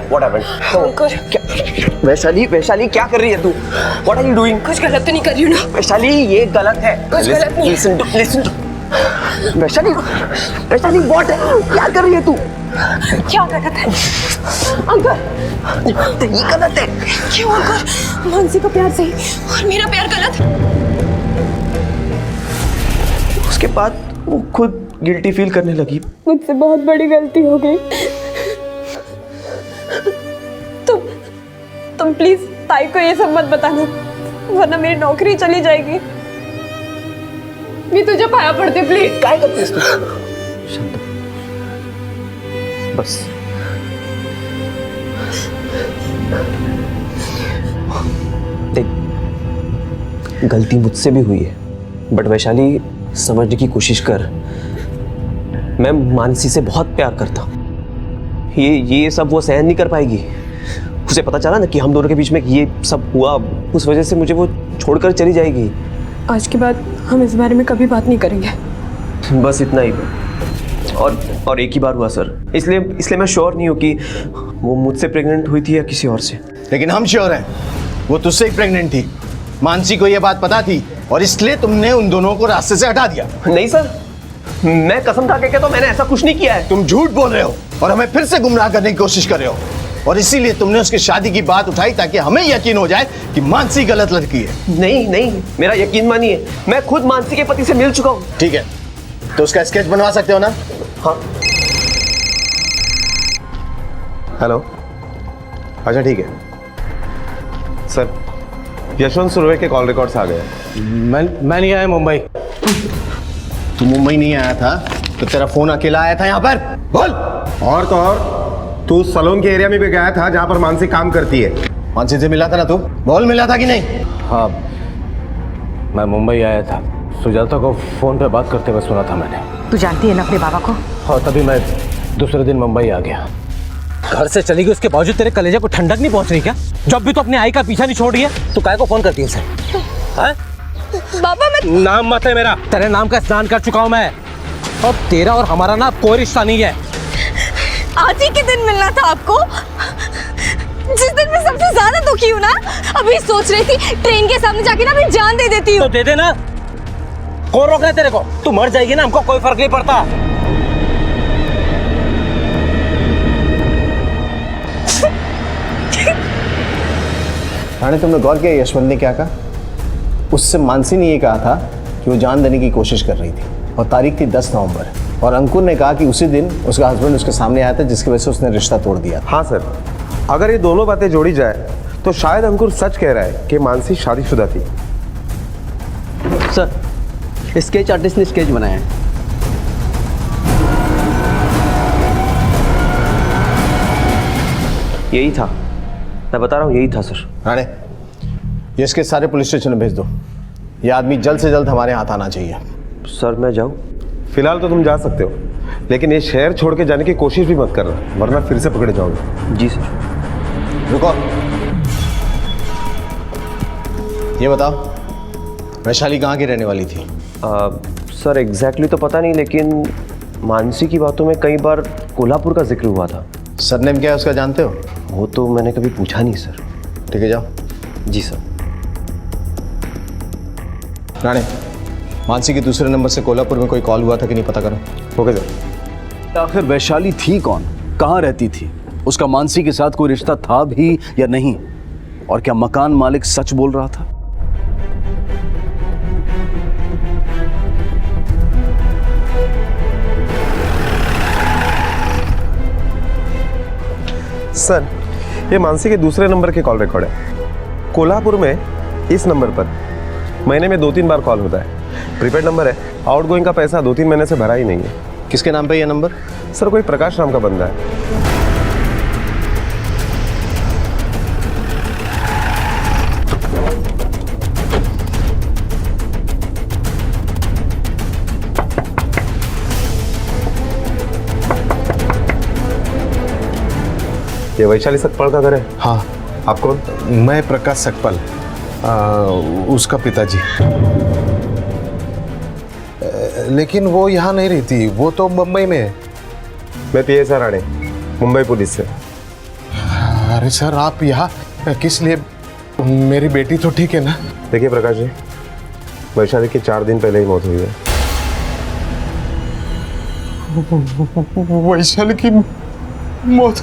व्हाट हैपेंड? वैशाली क्या कर रही है तू? What are you doing? कुछ गलत तो नहीं कर रही हूँ ना? वैशाली ये गलत है। कुछ गलत नहीं। लिसन वैशाली, वैशाली व्हाट है, क्या कर रही है तू? क्या गलत है अंकल? ये गलत है। क्यों अंकल? मानसी का प्यार सही और मेरा प्यार गलत। उसके बाद वो खुद गिल्टी फील करने लगी। मुझसे बहुत बड़ी गलती हो गई। तुम प्लीज ताई को ये सब मत बताना, वरना मेरी नौकरी चली जाएगी। मैं तुझे पाया पड़ती, प्लीज। क्या करती है शांत, बस देख, गलती मुझसे भी हुई है, बट वैशाली समझने की कोशिश कर। मैं मानसी से बहुत प्यार करता हूँ। ये सब वो सहन नहीं कर पाएगी। उसे पता चला ना कि हम दोनों के बीच में ये सब हुआ, उस वजह से मुझे वो छोड़कर चली जाएगी। आज के बाद हम इस बारे में कभी बात नहीं करेंगे। बस इतना ही। और एक ही बार हुआ सर, इसलिए मैं श्योर नहीं हूँ कि वो मुझसे प्रेग्नेंट हुई थी या किसी और से। लेकिन हम श्योर हैं वो तुझसे ही प्रेग्नेंट थी। मानसी को ये बात पता थी और इसलिए तुमने उन दोनों को रास्ते से हटा दिया। नहीं सर, मैं कसम खा के कहता हूं, मैंने ऐसा कुछ नहीं किया है। तुम झूठ बोल रहे हो और हमें फिर से गुमराह करने की कोशिश कर रहे हो, और इसीलिए तुमने उसकी शादी की बात उठाई ताकि हमें यकीन हो जाए कि मानसी गलत लड़की है। नहीं, मेरा यकीन मानिए, मैं खुद मानसी के पति से मिल चुका हूँ। ठीक है, तो उसका स्केच बनवा सकते हो ना? हाँ। हेलो, अच्छा ठीक है सर, यशवंत सुरवे के कॉल रिकॉर्ड्स आ गए। मैं नहीं आया मुंबई। तू मुंबई नहीं आया था तो तेरा फोन अकेला आया था यहाँ पर? बोल। और तो और तू सलोन के एरिया में भी गया था जहाँ पर मानसी काम करती है। मानसी से मिला था ना तू? बोल, मिला था कि नहीं? हाँ, मैं मुंबई आया था। सुजाता को फोन पे बात करते हुए सुना था मैंने। तू जानती है ना अपने बाबा को? हाँ, तभी मैं दूसरे दिन मुंबई आ गया। घर से चली गई, उसके बावजूद तेरे कलेजे को ठंडक नहीं पहुंच रही क्या? जब भी तो अपने आई का पीछा नहीं छोड़ रही है, तो काय को फोन करती है उसे? बाबा मैं नाम मत है मेरा, तेरे नाम का स्नान कर चुका हूं मैं। और तेरा और हमारा ना कोई रिश्ता नहीं है। आज ही के दिन मिलना था आपको, जिस दिन मैं सबसे ज्यादा दुखी हूँ ना। अभी सोच रही थी ट्रेन के सामने जाके ना अपनी जान दे देती हूँ। तो दे देना, कौन रोक रहा है तेरे को? तू मर जाएगी ना, हमको कोई फर्क नहीं पड़ता। रानी, तुमने गौर किया यशवंत ने क्या कहा? उससे मानसी ने ये कहा था कि वो जान देने की कोशिश कर रही थी, और तारीख थी 10 नवंबर, और अंकुर ने कहा कि उसी दिन उसका हस्बैंड उसके सामने आया था, जिसकी वजह से उसने रिश्ता तोड़ दिया। हाँ सर, अगर ये दोनों बातें जोड़ी जाए तो शायद अंकुर सच कह रहा है कि मानसी शादीशुदा थी। सर, स्केच आर्टिस्ट ने स्केच बनाया है। यही था, मैं बता रहा हूँ, यही था सर। राणे, ये इसके सारे पुलिस स्टेशन में भेज दो। ये आदमी जल्द से जल्द हमारे हाथ आना चाहिए। सर मैं जाऊँ? फिलहाल तो तुम जा सकते हो, लेकिन ये शहर छोड़ के जाने की कोशिश भी मत करना, वरना फिर से पकड़े जाओगे। जी सर। रुको, ये बताओ वैशाली कहाँ की रहने वाली थी? सर एग्जैक्टली तो पता नहीं, लेकिन मानसी की बातों में कई बार कोल्हापुर का जिक्र हुआ था। सरनेम क्या है उसका, जानते हो? वो तो मैंने कभी पूछा नहीं सर। ठीक है, जाओ। जी सर। राणे, मानसी के दूसरे नंबर से कोल्हापुर में कोई कॉल हुआ था कि नहीं, पता करो। Okay sir. आखिर वैशाली थी कौन, कहाँ रहती थी, उसका मानसी के साथ कोई रिश्ता था भी या नहीं, और क्या मकान मालिक सच बोल रहा था? सर, ये मानसी के दूसरे नंबर के कॉल रिकॉर्ड है। कोल्हापुर में इस नंबर पर महीने में 2-3 बार कॉल होता है। प्रीपेड नंबर है, आउटगोइंग का पैसा 2-3 महीने से भरा ही नहीं है। किसके नाम पे ये नंबर? सर, कोई प्रकाश नाम का बंदा है। ये वैशाली सकपाल का घर है? हाँ। आप कौन? मैं प्रकाश सकपाल, उसका पिताजी। लेकिन वो यहाँ नहीं रहती, वो तो मुंबई में है। मैं PSR राणे, मुंबई पुलिस से। अरे सर, आप यहाँ किस लिए? मेरी बेटी तो ठीक है ना? देखिए प्रकाश जी, वैशाली की 4 दिन पहले ही मौत हुई है। वैशाली की मौत।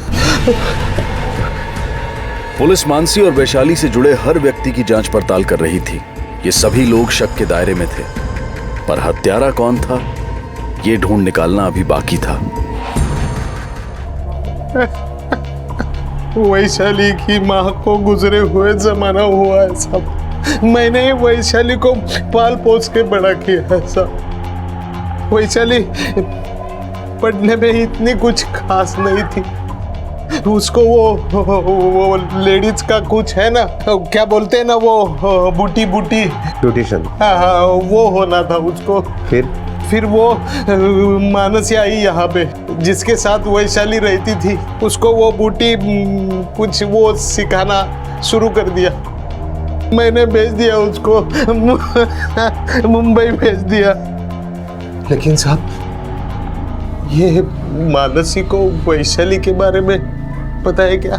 पुलिस मानसी और वैशाली से जुड़े हर व्यक्ति की जांच पड़ताल कर रही थी। ये सभी लोग शक के दायरे में थे, पर हत्यारा कौन था ये ढूंढ निकालना अभी बाकी था। वैशाली की माँ को गुजरे हुए जमाना हुआ है साहब। मैंने वैशाली को पाल पोस के बड़ा किया है साहब। वैशाली पढ़ने में इतनी कुछ खास नहीं थी। उसको वो लेडीज का कुछ है ना, क्या बोलते हैं ना, वो बूटी ब्यूटिशियन। हाँ, वो होना था उसको। फिर वो मानसी आई यहाँ पे, जिसके साथ वैशाली रहती थी। उसको वो बूटी कुछ वो सिखाना शुरू कर दिया। मैंने भेज दिया उसको, मुंबई भेज दिया। लेकिन साहब, ये मानसी को वैशाली के बारे में पता है क्या?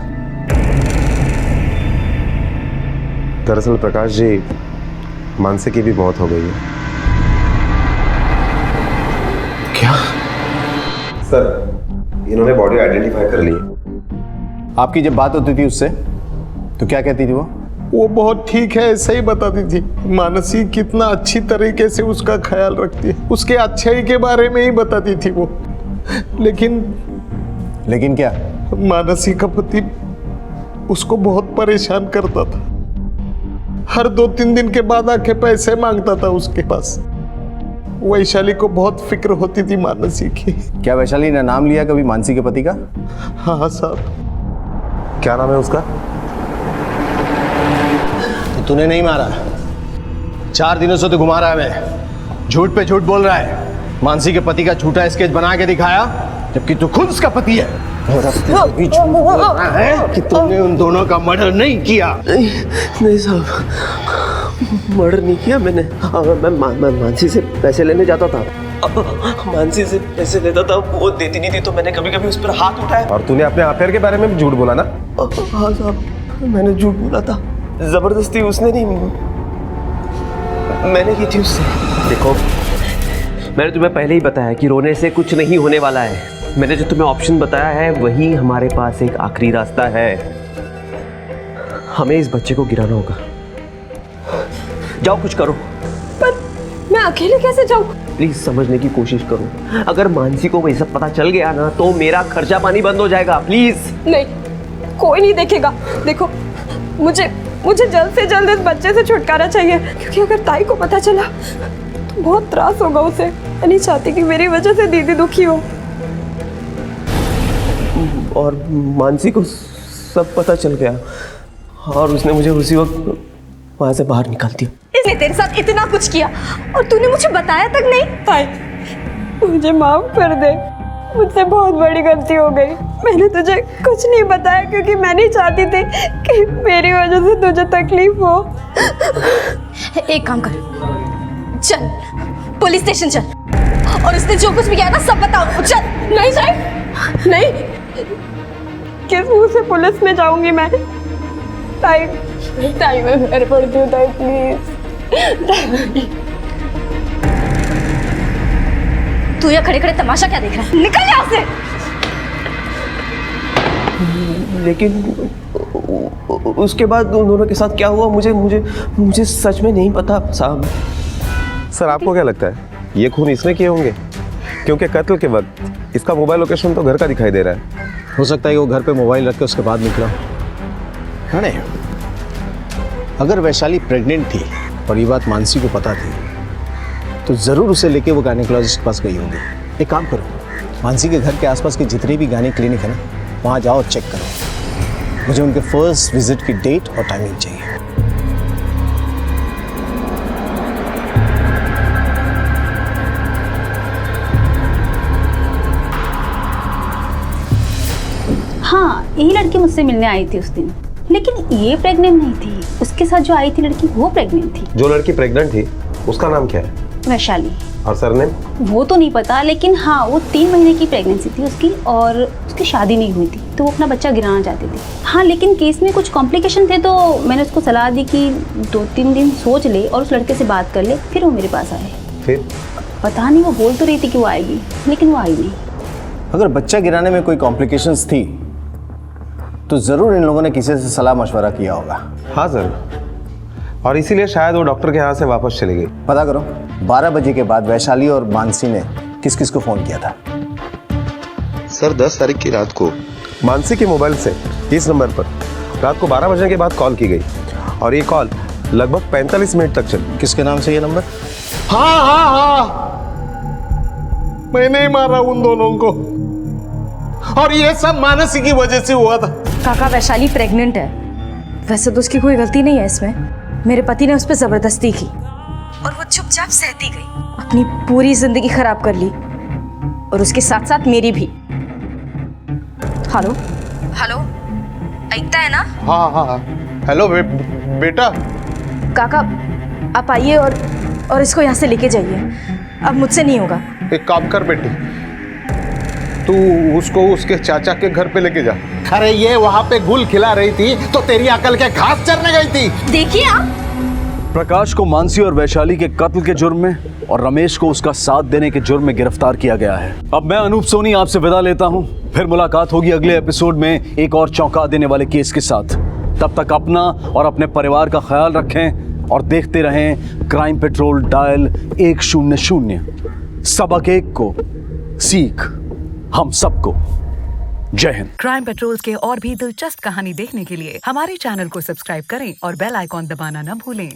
दरअसल प्रकाश जी, मानसी की भी मौत हो गई है। क्या? सर, इन्होंने बॉडी आइडेंटिफाई कर ली है। आपकी जब बात होती थी उससे तो क्या कहती थी वो बहुत ठीक है ऐसे ही बताती थी। मानसी कितना अच्छी तरीके से उसका ख्याल रखती है, उसके अच्छाई के बारे में ही बताती थी वो। लेकिन क्या? मानसी का पति उसको बहुत परेशान करता था। हर 2-3 दिन के बाद आके पैसे मांगता था उसके पास। वैशाली को बहुत फिक्र होती थी मानसी की। क्या वैशाली ने नाम लिया कभी मानसी के पति का? हाँ साहब। क्या नाम है उसका? तो तूने नहीं मारा? 4 दिनों से तो घुमा रहा है। मैं झूठ पे झूठ बोल रहा है। मानसी के पति का झूठा स्केच बना के दिखाया, जबकि तू खुद उसका पति है। और अब भी झूठ बोल रहा है कि तूने उन दोनों का मर्डर नहीं किया। नहीं साहब, मर्डर नहीं किया मैंने। मैं मानसी से पैसे लेने जाता था। मानसी से पैसे लेता था, वो देती नहीं थी तो मैंने कभी कभी उस पर हाथ उठाया। और तूने अपने अफेयर के बारे में भी झूठ बोला ना? हाँ साहब, मैंने झूठ बोला था। जबरदस्ती उसने नहीं, मैंने की थी उससे। देखो, मैंने तुम्हें पहले ही बताया कि रोने से कुछ नहीं होने वाला है। मैंने जो तुम्हें ऑप्शन बताया है वही हमारे पास एक आखिरी रास्ता है। हमें इस बच्चे को गिराना होगा। जाओ कुछ करो। पर मैं अकेले कैसे जाऊं? प्लीज समझने की कोशिश करो। अगर मानसी को वही सब पता चल गया ना तो मेरा खर्चा पानी बंद हो जाएगा। प्लीज। नहीं, कोई नहीं देखेगा। देखो, मुझे जल्द से जल्द इस बच्चे से छुटकारा चाहिए, क्योंकि अगर ताई को पता चला तो बहुत त्रास होगा उसे। मैं नहीं चाहती कि मेरी वजह से दीदी दुखी हो। और मानसी को सब पता चल गया और उसने मुझे उसी वक्त वहां से बाहर निकाल दिया। इसने तेरे साथ इतना कुछ किया और तूने मुझे बताया तक नहीं। ताई, मुझे माफ कर दे, मुझसे बहुत बड़ी गलती हो गई। मैंने तुझे कुछ नहीं बताया क्योंकि मैं नहीं चाहती थी कि मेरी वजह से तुझे तकलीफ हो। एक काम कर, चल पुलिस स्टेशन चल और उसने जो कुछ भी किया ना सब बताओ। चल। नहीं ताई, नहीं, किस मुंह से पुलिस में जाऊंगी मैं? ताई, मैं घर पड़ती हूँ ताई, प्लीज। तू यहाँ खड़े खड़े तमाशा क्या देख रहा है? निकल यहाँ से। लेकिन उसके बाद उन दोनों के साथ क्या हुआ मुझे सच में नहीं पता साहब। सर, आपको क्या लगता है ये खून इसने किए होंगे? क्योंकि कत्ल के वक्त इसका मोबाइल लोकेशन तो घर का दिखाई दे रहा है। हो सकता है कि वो घर पे मोबाइल रख के उसके बाद निकला। नहीं, अगर वैशाली प्रेग्नेंट थी और ये बात मानसी को पता थी तो ज़रूर उसे लेके वो गायनेकोलॉजिस्ट के पास गई होगी। एक काम करो, मानसी के घर के आसपास के जितने भी गायने क्लिनिक है ना, वहाँ जाओ और चेक करो। मुझे उनके फर्स्ट विजिट की डेट और टाइमिंग चाहिए। हाँ, यही लड़की मुझसे मिलने आई थी उस दिन, लेकिन ये प्रेग्नेंट नहीं थी। उसके साथ जो आई थी लड़की वो प्रेग्नेंट थी। जो लड़की प्रेग्नेंट थी उसका नाम क्या है? वैशाली। और सरनेम? वो तो नहीं पता, लेकिन हाँ, वो 3 महीने की प्रेगनेंसी थी उसकी और उसकी शादी नहीं हुई थी, तो वो अपना बच्चा गिराना चाहती थी। हाँ, लेकिन केस में कुछ कॉम्प्लिकेशन थे, तो मैंने उसको सलाह दी कि 2-3 दिन सोच ले और उस लड़के से बात कर ले। फिर वो मेरे पास आए। फिर? पता नहीं, वो बोल तो रही थी कि वो आएगी, लेकिन वो आई नहीं। अगर बच्चा गिराने में कोई कॉम्प्लिकेशंस थी तो जरूर इन लोगों ने किसी से सलाह मशवरा किया होगा। हाँ सर, और इसीलिए शायद वो डॉक्टर के यहाँ से वापस चली गई। पता करो 12 बजे के बाद वैशाली और मानसी ने किस किस को फोन किया था। सर 10 तारीख की रात को मानसी के मोबाइल से इस नंबर पर रात को 12 बजे के बाद कॉल की गई और ये कॉल लगभग 45 मिनट तक चली। किसके नाम से ये नंबर? हाँ हाँ हाँ, मैंने ही मारा उन दोनों को, और ये सब मानसी की वजह से हुआ था। काका, वैशाली प्रेग्नेंट है। वैसे तो उसकी कोई गलती नहीं है इसमें। मेरे पति ने उस पर जबरदस्ती की और वो चुपचाप सहती गई। अपनी पूरी जिंदगी खराब कर ली और उसके साथ साथ मेरी भी। हेलो हेलो, ऐकता है ना? हाँ हाँ हाँ, हेलो बेटा। काका, आप आइए और इसको यहाँ से लेके जाइए। अब मुझसे नहीं होगा। एक काम कर बेटी, तू उसको उसके चाचा के घर पे लेके जा। अरे ये वहां पे गुल खिला रही थी तो तेरी अकल के घास चरने गई थी। देखिए आप, प्रकाश को मानसी और वैशाली के कत्ल के जुर्म में और रमेश को उसका साथ देने के जुर्म में गिरफ्तार किया गया है। अब मैं अनूप सोनी आपसे विदा लेता हूं। फिर मुलाकात होगी अगले एपिसोड में एक और चौंका देने वाले केस के साथ। तब तक अपना और अपने परिवार का ख्याल रखें और देखते रहें क्राइम पेट्रोल डायल 100। सबक एक को, सीख हम सबको। जय हिंद। क्राइम पेट्रोल के और भी दिलचस्प कहानी देखने के लिए हमारे चैनल को सब्सक्राइब करें और बेल आइकॉन दबाना न भूलें।